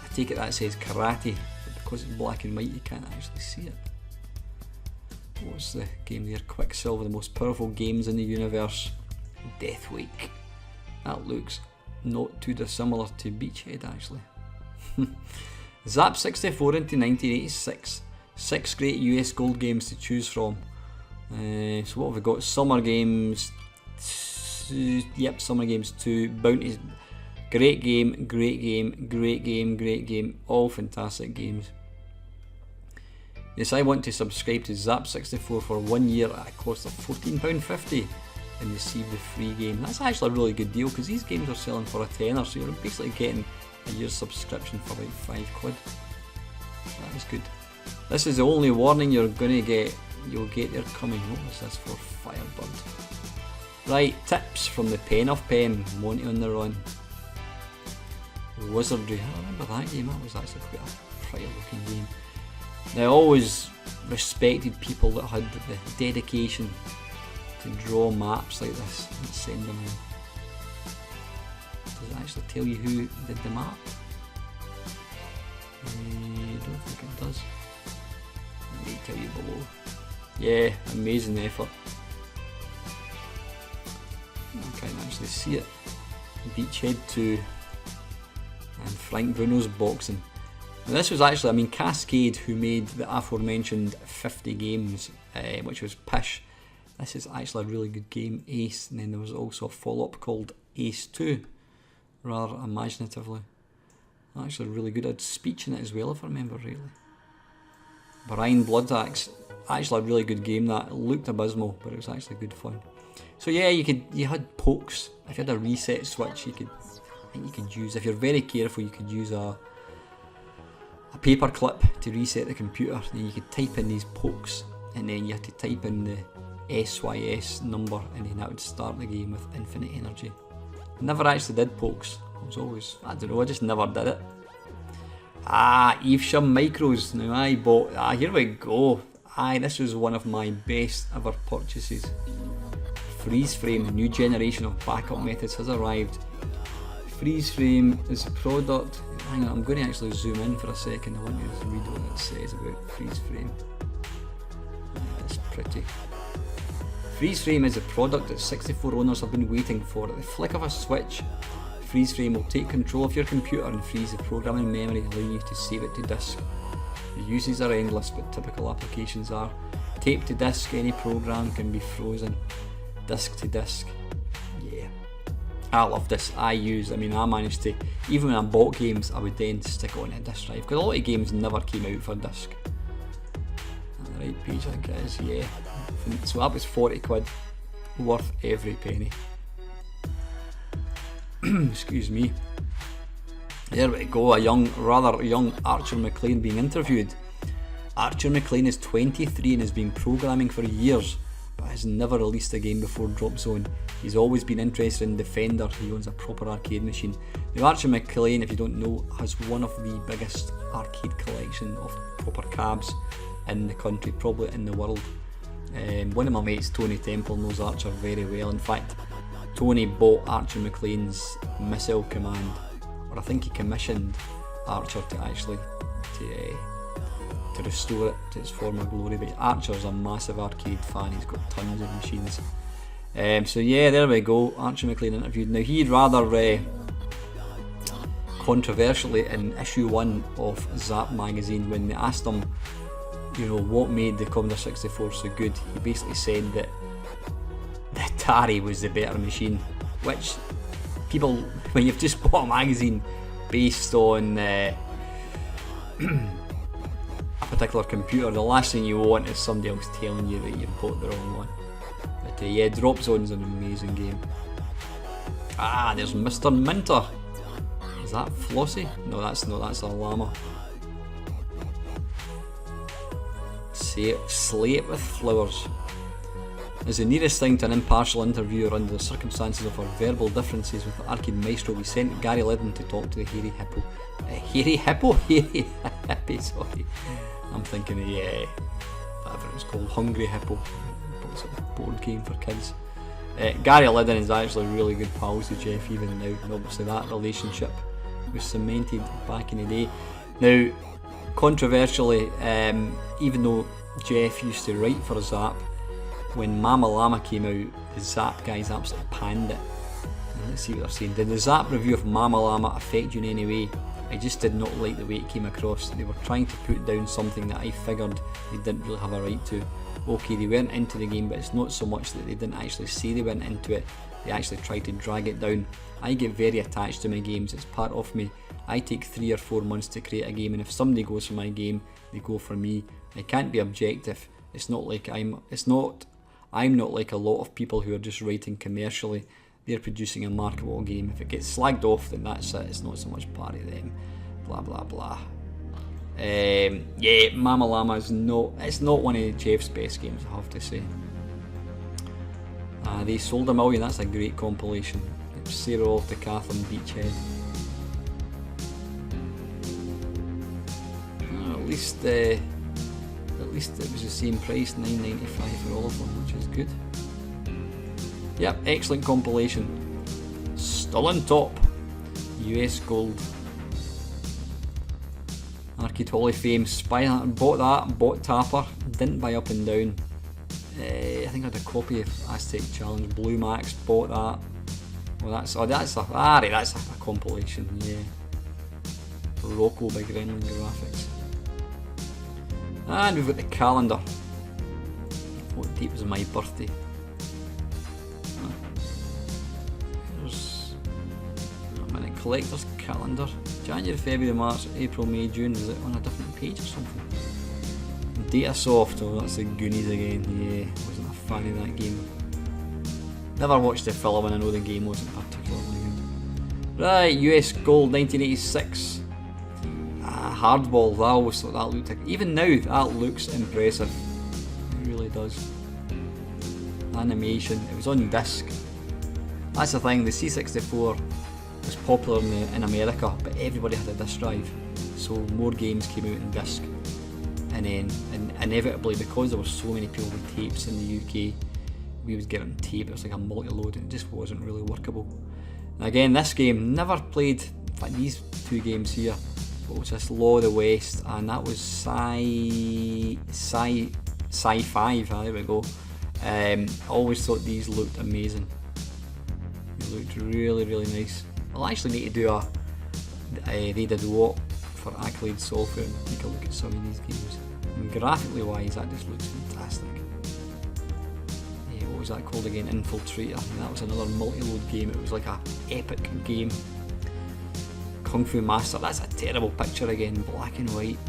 I take it that says karate, but because it's black and white you can't actually see it. What's the game there? Quicksilver, the most powerful games in the universe. Death Week. That looks not too dissimilar to Beachhead actually. Zzap 64 into 1986. 6 great US gold games to choose from. So what have we got? Summer Games. Yep, Summer Games 2. Bounties. Great game, great game, great game, great game. All fantastic games. Yes, I want to subscribe to Zzap 64 for 1 year at a cost of £14.50 and receive the free game. That's actually a really good deal because these games are selling for a tenner, so you're basically getting a year's subscription for like £5. That is good. This is the only warning you're gonna get. You'll get there coming. What was this for? Firebird. Right, tips from the pen of pen. Monty on the Run. Wizardry. I remember that game. That was actually quite a pretty looking game. Now, I always respected people that had the dedication to draw maps like this and send them in. Does it actually tell you who did the map? I don't think it does. It may tell you below. Yeah, amazing effort. I can't actually see it. Beachhead 2 and Frank Bruno's boxing. Now this was actually, Cascade, who made the aforementioned 50 games, which was pish. This is actually a really good game, Ace, and then there was also a follow-up called Ace 2, rather imaginatively. Actually really good. It had speech in it as well, if I remember rightly. Brian Blood Axe, actually a really good game that. It looked abysmal, but it was actually good fun. So yeah, you had pokes. If you had a reset switch, you could use, if you're very careful, you could use a paper clip to reset the computer. Then you could type in these pokes, and then you had to type in the SYS number, and then that would start the game with infinite energy. I never actually did pokes. I was always, I don't know, I just never did it. Evesham Micros. Now I bought, here we go. This was one of my best ever purchases. Freeze frame, a new generation of backup methods has arrived. Freeze frame is a product. Hang on, I'm going to actually zoom in for a second. I want you to read what it says about freeze frame. It's pretty. Freeze frame is a product that 64 owners have been waiting for. At the flick of a switch, freeze frame will take control of your computer and freeze the programming memory, allowing you to save it to disk. The uses are endless, but typical applications are tape to disk. Any program can be frozen. Disk to disk. Yeah, I love this. I managed to, even when I bought games, I would then stick it on a disk drive, because a lot of games never came out for disk. On the right page, I think it is, yeah. So that was 40 quid, worth every penny. Excuse me. There we go, rather young Archer McLean being interviewed. Archer McLean is 23 and has been programming for years, but has never released a game before Drop Zone. He's always been interested in Defender. He owns a proper arcade machine. Now, Archer McLean, if you don't know, has one of the biggest arcade collection of proper cabs in the country, probably in the world. One of my mates, Tony Temple, knows Archer very well. In fact, Tony bought Archer McLean's Missile Command, or I think he commissioned Archer to actually to restore it to its former glory. But Archer's a massive arcade fan. He's got tons of machines. So yeah, there we go. Archer McLean interviewed. Now, he'd rather controversially, in issue 1 of Zzap magazine, when they asked him, what made the Commodore 64 so good, he basically said that the Atari was the better machine, which people, when you've just bought a magazine based on a particular computer, the last thing you want is somebody else telling you that you've bought the wrong one. But yeah, Drop Zone's an amazing game. Ah, there's Mr. Minter. Is that Flossie? No, that's not. That's a llama. Slate with Flowers is the nearest thing to an impartial interviewer under the circumstances of our verbal differences with the Arcade Maestro. We sent Gary Liddon to talk to the Hairy Hippo. Hairy Hippo? Hairy Hippie, sorry. I'm thinking of, whatever it was called, Hungry Hippo. It's a board game for kids. Gary Liddon is actually really good pals with Jeff even now, and obviously that relationship was cemented back in the day. Now, controversially, even though Jeff used to write for Zzap, when Mama Llama came out, the Zzap guys absolutely panned it. And let's see what they're saying. Did the Zzap review of Mama Llama affect you in any way? I just did not like the way it came across. They were trying to put down something that I figured they didn't really have a right to. Okay, they weren't into the game, but it's not so much that they didn't actually say they weren't into it, they actually tried to drag it down. I get very attached to my games, it's part of me. I take 3 or 4 months to create a game, and if somebody goes for my game, they go for me. I can't be objective. It's not like I'm not like a lot of people who are just writing commercially. They're producing a marketable game. If it gets slagged off, then that's it. It's not so much part of them. Blah blah blah. Yeah, Mama Llama is it's not one of Jeff's best games, I have to say. They sold 1 million. That's a great compilation. It's Sarah off to Catherine Beachhead. At least it was the same price, $9.95 for all of them, which is good. Yep, excellent compilation. Still on top. US Gold. Arcade Hall of Fame. Bought that. Bought Tapper. Didn't buy Up and Down. I think I had a copy of Aztec Challenge. Blue Max. Bought that. Well, that's a compilation. Yeah. Rocco by Gremlin Graphics. And we've got the calendar. What date was my birthday? There's a minute. Collector's calendar. January, February, March, April, May, June. Was it on a different page or something? Datasoft. Oh, that's the Goonies again. Yeah, wasn't a fan of that game. Never watched the film, and I know the game wasn't particularly good. Right, US Gold 1986. Hardball, I always thought that looked like, even now that looks impressive. It really does. Animation, it was on disc. That's the thing, the C64 was popular in America, but everybody had a disc drive, so more games came out in disc. And then inevitably, because there were so many people with tapes in the UK, we would get it on tape. It was like a multi-load, and it just wasn't really workable. And again, this game, never played, in fact these 2 games here. What was this? Law of the West, and that was Sci 5. There we go. I always thought these looked amazing. They looked really, really nice. I'll actually need to do they did what for Accolade Software and take a look at some of these games. And graphically wise, that just looks fantastic. Yeah, what was that called again? Infiltrator. That was another multi-load game. It was like a epic game. Kung Fu Master, that's a terrible picture again, black and white.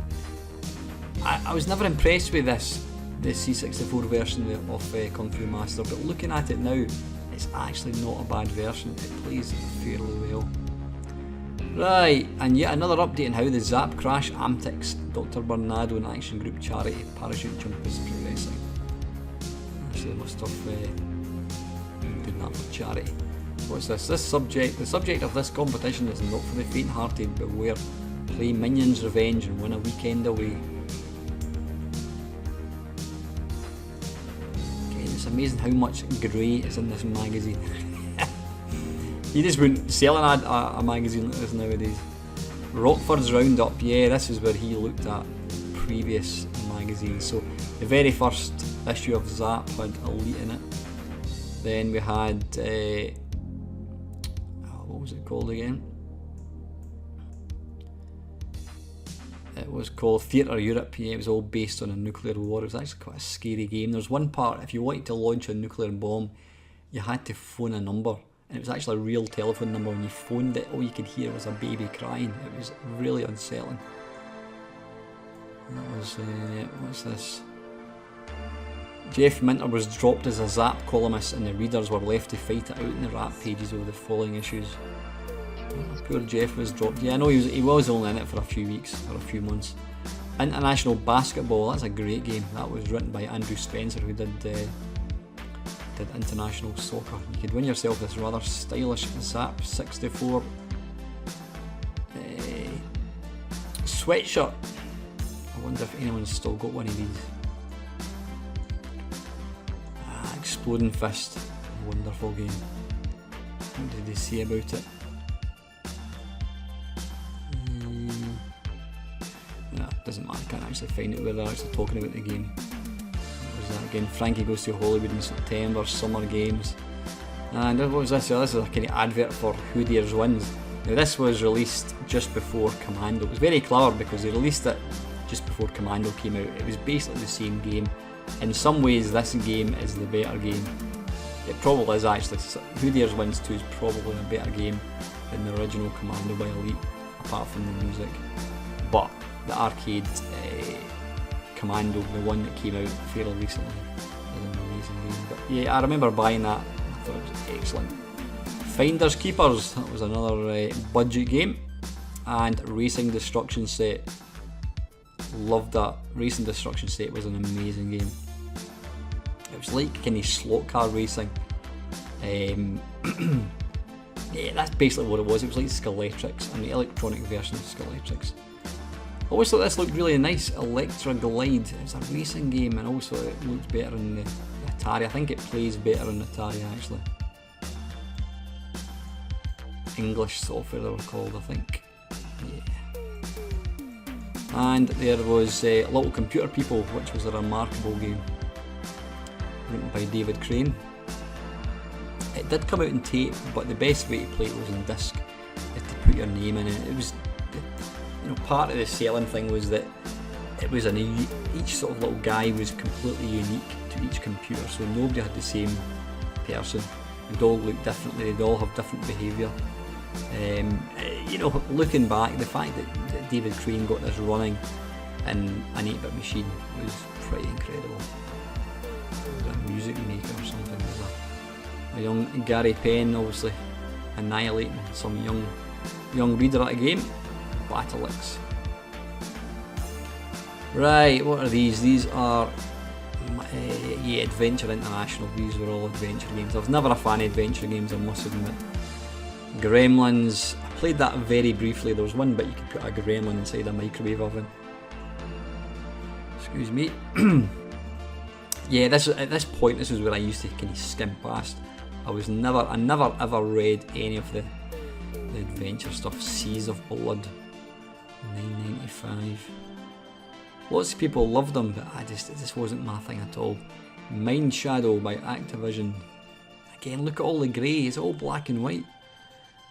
I was never impressed with the C64 version of Kung Fu Master, but looking at it now, it's actually not a bad version. It plays fairly well. Right, and yet another update on how the Zzap Crash Amtix Dr. Bernardo and Action Group charity parachute jump is progressing. Actually, they must have been doing that for charity. What's this? The subject of this competition is not for the faint-hearted. Beware. Play Minions Revenge and win a weekend away. Again, it's amazing how much grey is in this magazine. You just wouldn't sell a magazine like this nowadays. Rockford's Roundup. Yeah, this is where he looked at previous magazines. So the very first issue of Zzap had Elite in it. Then we had what was it called again? It was called Theatre Europe. Yeah, it was all based on a nuclear war. It was actually quite a scary game. There's one part, if you wanted to launch a nuclear bomb, you had to phone a number, and it was actually a real telephone number. When you phoned it, all you could hear was a baby crying. It was really unsettling. That was, what's this? Jeff Minter was dropped as a Zzap columnist and the readers were left to fight it out in the rap pages over the following issues. Poor Jeff was dropped. Yeah, I know he was only in it for a few weeks or a few months. International Basketball, that's a great game. That was written by Andrew Spencer, who did international soccer. You could win yourself this rather stylish Zzap 64 sweatshirt. I wonder if anyone's still got one of these. Exploding Fist, wonderful game. What did they say about it? No, doesn't matter, I can't actually find it where they're actually talking about the game. What was that again? Frankie Goes to Hollywood in September, Summer Games. And what was this? This is a kind of advert for Who Dares Wins. Now this was released just before Commando. It was very clever because they released it just before Commando came out. It was basically the same game. In some ways this game is the better game. It probably is actually. Who Dares Wins 2 is probably a better game than the original Commando by Elite, apart from the music. But the arcade Commando, the one that came out fairly recently, is an amazing game. But yeah, I remember buying that. I thought it was excellent. Finders Keepers, that was another budget game. And Racing Destruction Set. Loved that. Racing Destruction Set was an amazing game. It was like kind of slot car racing. Yeah, that's basically what it was. It was like Skeletrix, and the electronic version of Skeletrix. I always thought this looked really nice. Electra Glide. It was a racing game, and also it looked better in the Atari. I think it plays better in Atari actually. English Software they were called, I think. Yeah. And there was Little Computer People, which was a remarkable game, written by David Crane. It did come out in tape, but the best way to play it was in disc. You had to put your name in it. It was, part of the selling thing was that it was each sort of little guy was completely unique to each computer, so nobody had the same person. They'd all look differently. They'd all have different behaviour. Looking back, the fact that David Crane got this running in an 8-bit machine was pretty incredible. It was a music maker or something. A young Gary Penn obviously annihilating some young reader at a game. Battleix. Right, what are these? These are Adventure International. These were all adventure games. I was never a fan of adventure games, I must admit. Gremlins, I played that very briefly. There was one bit you could put a gremlin inside a microwave oven. Excuse me. Yeah, at this point, this is where I used to kind of skim past. I never ever read any of the adventure stuff. Seas of Blood, $9.95. Lots of people loved them, but it just wasn't my thing at all. Mind Shadow by Activision. Again, look at all the grey. It's all black and white.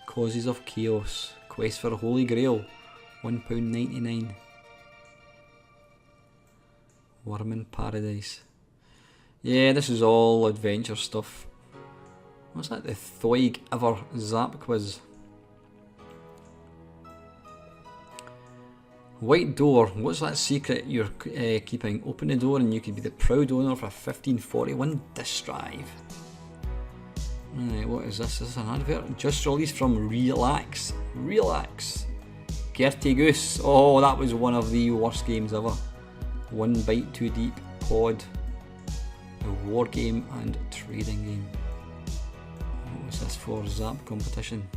Causes of Chaos. Quest for the Holy Grail. £1.99. Worm in Paradise. Yeah, this is all adventure stuff. What's that? The Thoig Ever Zzap quiz. White Door. What's that secret you're keeping? Open the door and you could be the proud owner of a 1541 disc drive. Right, what is this? Is this an advert? Just released from Relax. Gertie Goose. Oh, that was one of the worst games ever. One Bite Too Deep. Pod. A war game and trading game. What was this for? Zzap competition.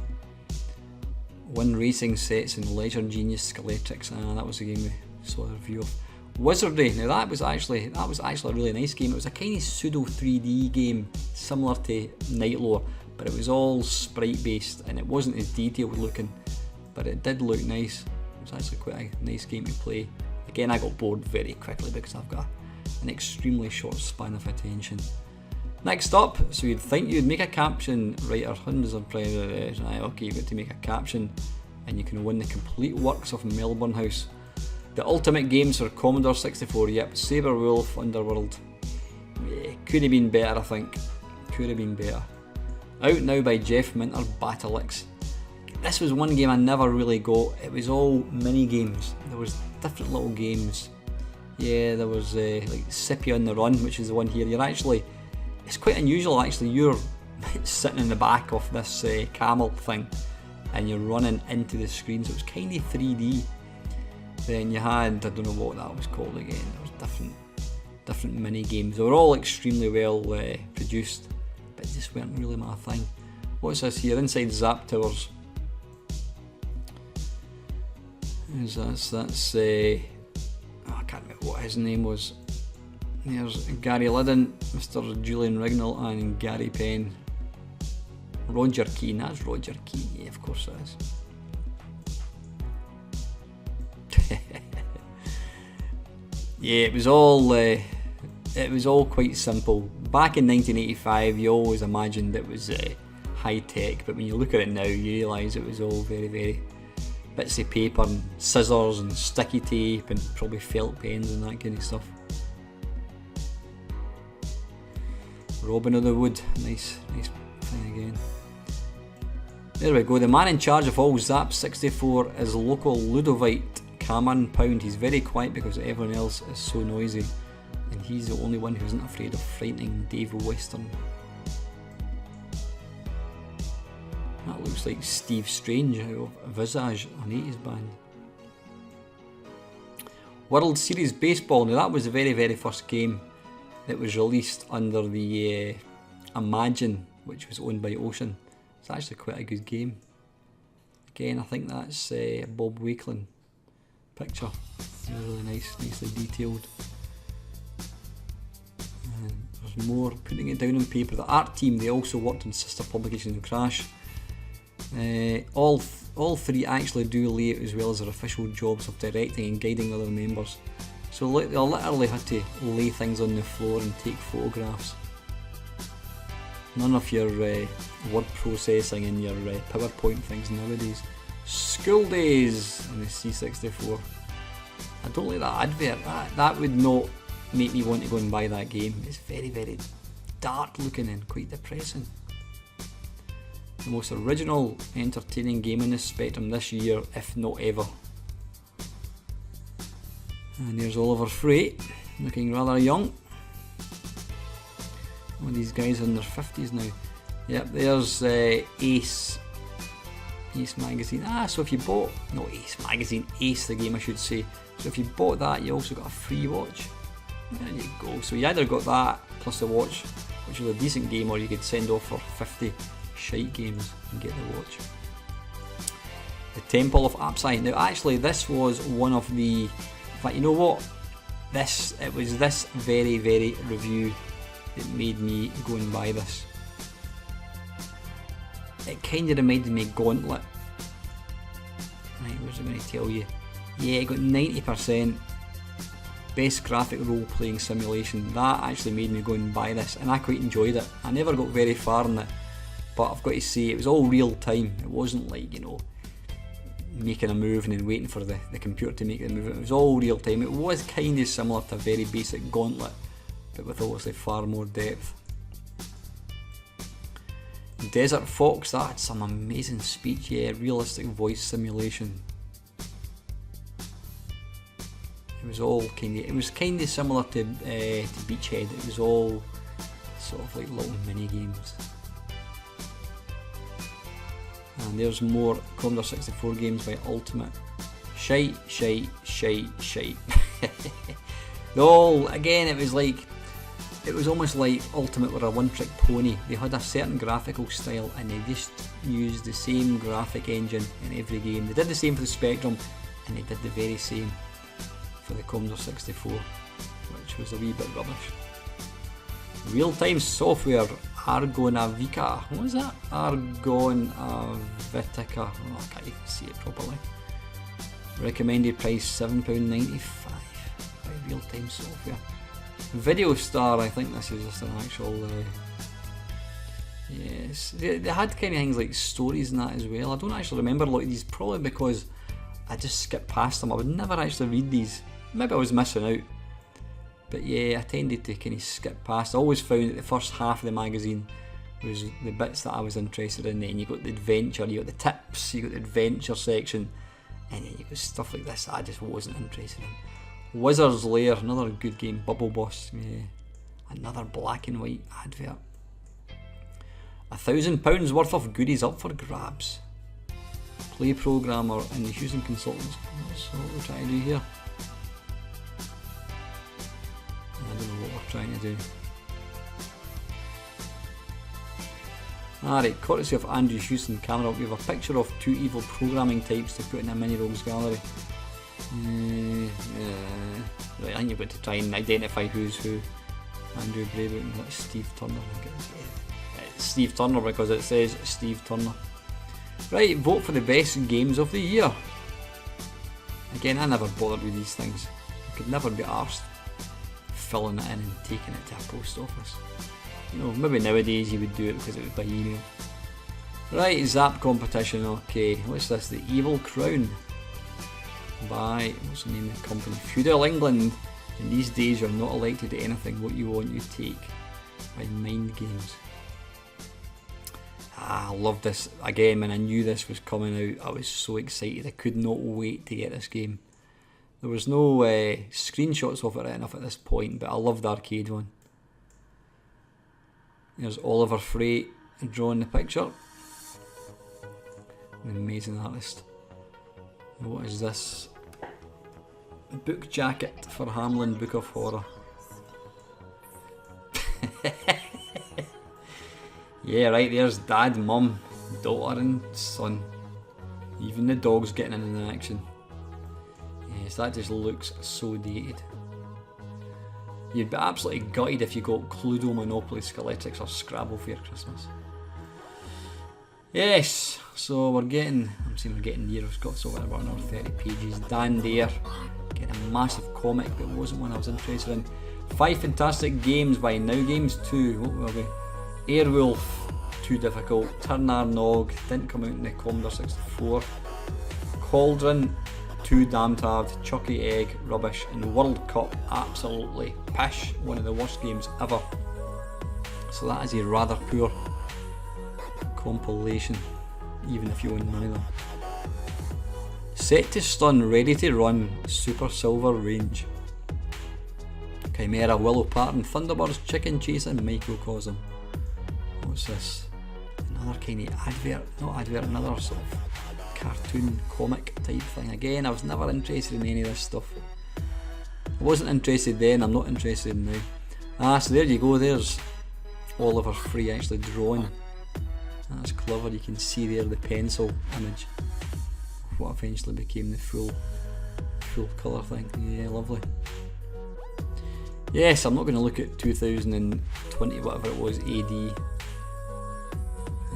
Win racing sets and Leisure Genius Skeletrix. That was the game we saw the review of. Wizardry. Now that was actually a really nice game. It was a kind of pseudo 3D game, similar to Night Lore, but it was all sprite based and it wasn't as detailed looking, but it did look nice. It was actually quite a nice game to play. Again, I got bored very quickly because I've got an extremely short span of attention. Next up, so you'd think you'd make a caption writer, hundreds of prizes. Okay, you've got to make a caption and you can win the complete works of Melbourne House. The ultimate games for Commodore 64, yep, Saberwolf, Underworld. Yeah, could have been better, I think. Could have been better. Out now by Jeff Minter, Battleix. This was one game I never really got. It was all mini games. There was different little games Yeah, there was like Sippy on the Run, which is the one here. It's quite unusual actually. You're sitting in the back of this camel thing, and you're running into the screen, so it was kind of 3D. Then you had, I don't know what that was called again. There was different mini games. They were all extremely well produced, but it just weren't really my thing. What's this here? Inside Zzap Towers. Who's this? That's I can't remember what his name was. There's Gary Liddon, Mr. Julian Rignall, and Gary Penn. Roger Keane, that's Roger Keane, yeah, of course it is. Yeah, it was all quite simple. Back in 1985, you always imagined it was high tech, but when you look at it now, you realise it was all very, very bits of paper and scissors and sticky tape and probably felt pens and that kind of stuff. Robin of the Wood, nice thing again. There we go. The man in charge of all Zzap 64 is local Ludovite Cameron Pound. He's very quiet because everyone else is so noisy, and he's the only one who isn't afraid of frightening Dave Western. That looks like Steve Strange out of Visage, an 80s band. World Series Baseball. Now that was the very, very first game that was released under the Imagine, which was owned by Ocean. It's actually quite a good game. Again, I think that's a Bob Wakelin picture. Really nice, nicely detailed. And there's more, putting it down on paper. The art team, they also worked on sister publications and Crash. All three actually do layout as well as their official jobs of directing and guiding other members. So they literally had to lay things on the floor and take photographs. None of your word processing and your PowerPoint things nowadays. School Days in the C64. I don't like that advert. That would not make me want to go and buy that game. It's very, very dark looking and quite depressing. The most original, entertaining game in the Spectrum this year, if not ever. And there's Oliver Frey, looking rather young. All these guys are in their 50s now. Yep, there's Ace magazine. So if you bought, not Ace magazine, Ace the game I should say. So if you bought that, you also got a free watch. There you go. So you either got that plus the watch, which was a decent game, or you could send off for 50 shite games and get the watch. The Temple of Apsai. Now actually this was one of the, in fact you know what, it was this very, very review that made me go and buy this. It kind of reminded me of Gauntlet. Right, what was I going to tell you? Yeah, it got 90%. Best graphic role-playing simulation. That actually made me go and buy this, and I quite enjoyed it. I never got very far in it, but I've got to say it was all real time. It wasn't like, you know, making a move and then waiting for the computer to make the move. It was all real time. It was kind of similar to a very basic Gauntlet, but with obviously far more depth. Desert Fox, that had some amazing speech, yeah, realistic voice simulation. It was all kind of similar to Beachhead. It was all sort of like little mini games. And there's more Commodore 64 games by Ultimate. Shite. No, again, it was almost like Ultimate were a one-trick pony. They had a certain graphical style and they just used the same graphic engine in every game. They did the same for the Spectrum and they did the very same for the Commodore 64, which was a wee bit rubbish. Real-time software, Argonavica. What was that? Argonavitica. Oh, I can't even see it properly. Recommended price £7.95 by real-time software. Video Star, I think this is just an actual. Yes, they had kind of things like stories and that as well. I don't actually remember a lot of these, probably because I just skipped past them. I would never actually read these. Maybe I was missing out. But yeah, I tended to kind of skip past. I always found that the first half of the magazine was the bits that I was interested in. Then you got the adventure, you got the tips, you got the adventure section, and then you got stuff like this that I just wasn't interested in. Wizard's Lair, another good game. Bubble Boss, yeah. Another black and white advert. £1,000 worth of goodies up for grabs. Play programmer and the Houston Consultants. So what we're trying to do here. I don't know what we're trying to do. Alright, courtesy of Andrew Houston Camera, we have a picture of two evil programming types to put in a mini rogues gallery. Right, I think you've got to try and identify who's who. Andrew Brayboot and that's Steve Turner. It's Steve Turner because it says Steve Turner. Right, vote for the best games of the year. Again, I never bothered with these things. I could never be arsed filling it in and taking it to a post office. You know, maybe nowadays you would do it because it was by email. Right, Zzap competition, okay. What's this? The Evil Crown. By, what's the name of the company? Feudal England. In these days you're not elected to anything. What you want you take. By Mind Games. I love this. Again, when I knew this was coming out, I was so excited. I could not wait to get this game. There was no screenshots of it enough at this point, but I loved the arcade one. There's Oliver Frey drawing the picture. An amazing artist. What is this? Book jacket for Hamlin Book of Horror. Yeah, right, there's dad, mum, daughter and son. Even the dog's getting in action. Yes, that just looks so dated. You'd be absolutely gutted if you got Cluedo, Monopoly, Scaletics or Scrabble for your Christmas. Yes, so we're getting, I'm saying we're getting near, we've got over another 30 pages. Dan Dare, getting a massive comic, but it wasn't one I was interested in. 5 fantastic games by Now Games 2, what were we? Airwolf, too difficult. Turnar Nog, didn't come out in the Commodore 64. Cauldron, too damned hard. Chucky Egg, rubbish. And World Cup, absolutely pish. One of the worst games ever. So that is a rather poor compilation, even if you own none of them. Set to Stun, Ready to Run, Super Silver Range. Chimera, Willow Parton, Thunderbirds, Chicken Chase and Microcosm. What's this? Another kind of advert, not advert, another sort of cartoon comic type thing. Again, I was never interested in any of this stuff. I wasn't interested then, I'm not interested now. So there you go, there's Oliver Frey actually drawing. That's clever, you can see there the pencil image of what eventually became the full colour thing. Yeah, lovely. Yes, I'm not going to look at 2020, whatever it was, AD.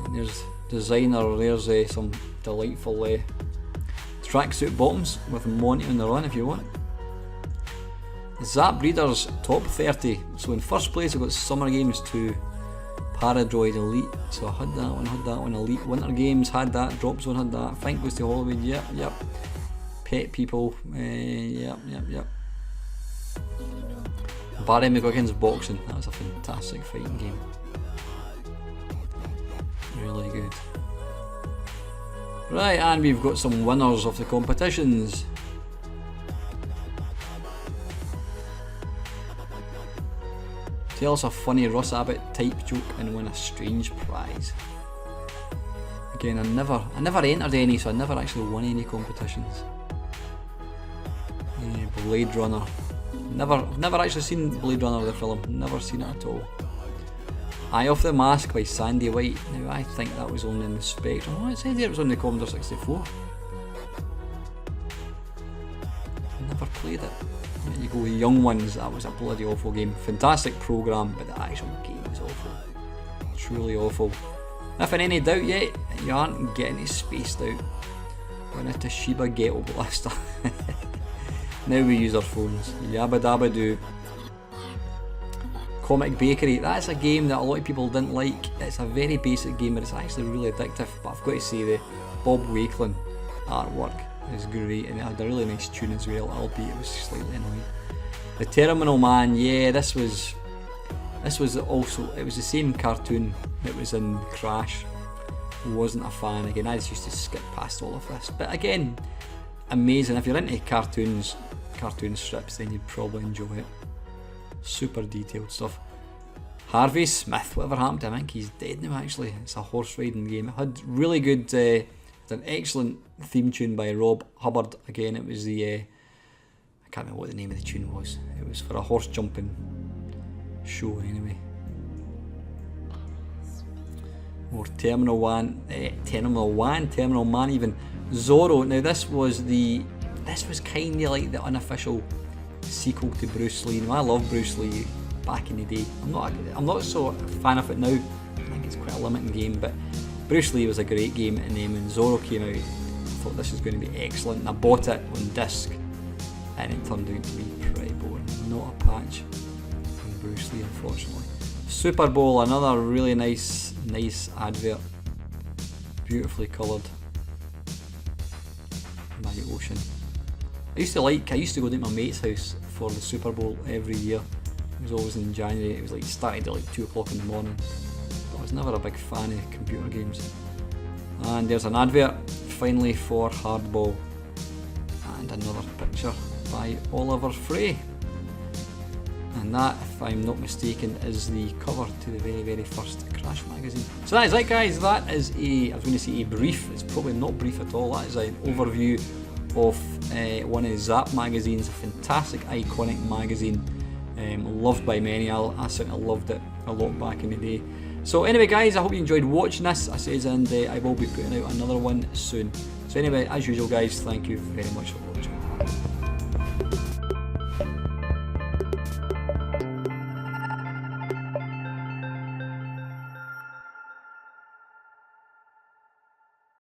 And there's designer, there's some delightful tracksuit bottoms with Monty on the run if you want. Zzap Readers Top 30. So in first place I've got Summer Games 2, Paradroid Elite, so I had that one, Elite Winter Games, had that, Drop Zone had that, Think Goes to Hollywood, yep. Pet People, yep. Barry McGuigan's Boxing, that was a fantastic fighting game. Really good. Right, and we've got some winners of the competitions. Tell us a funny Russ Abbott type joke and win a strange prize. Again, I never entered any, so I never actually won any competitions. Blade Runner. Never actually seen Blade Runner the film, never seen it at all. Eye of the Mask by Sandy White. Now I think that was only in the Spectrum. Oh, it said there it was on the Commodore 64. I never played it. There you go, Young Ones, that was a bloody awful game. Fantastic programme, but the actual game was awful. Truly awful. If in any doubt yet, you aren't getting it spaced out. We're in a Toshiba Ghetto Blaster. Now we use our phones. Yabba Dabba Doo. Comic Bakery, that's a game that a lot of people didn't like. It's a very basic game, but it's actually really addictive. But I've got to say the Bob Wakelin artwork is great, and it had a really nice tune as well, albeit it was slightly annoying. The Terminal Man, yeah, this was also, it was the same cartoon that was in Crash. Wasn't a fan. Again, I just used to skip past all of this, but again, amazing. If you're into cartoons, cartoon strips, then you'd probably enjoy it. Super detailed stuff. Harvey Smith, whatever happened to him? I think he's dead now actually. It's a horse riding game. It had really good, an excellent theme tune by Rob Hubbard. Again, it was the, I can't remember what the name of the tune was. It was for a horse jumping show anyway. More Terminal Man even. Zorro. Now this was kind of like the unofficial sequel to Bruce Lee. Now I love Bruce Lee back in the day. I'm not so a fan of it now. I think it's quite a limiting game, but Bruce Lee was a great game, and then when Zorro came out, I thought this was going to be excellent, and I bought it on disc, and it turned out to be pretty boring. Not a patch on Bruce Lee, unfortunately. Super Bowl, another really nice advert, beautifully coloured by the ocean. I used to go to my mate's house for the Super Bowl every year. It was always in January. It was like started at like 2 o'clock in the morning. I was never a big fan of computer games. And there's an advert finally for Hardball, and another picture by Oliver Frey. And that, if I'm not mistaken, is the cover to the very first Crash magazine. So that is it, guys. That is I was going to say a brief, it's probably not brief at all. That is an overview of one of the Zzap magazines, a fantastic, iconic magazine, loved by many. I certainly loved it a lot back in the day. So anyway, guys, I hope you enjoyed watching this, I says, and I will be putting out another one soon. So anyway, as usual, guys, thank you very much for watching.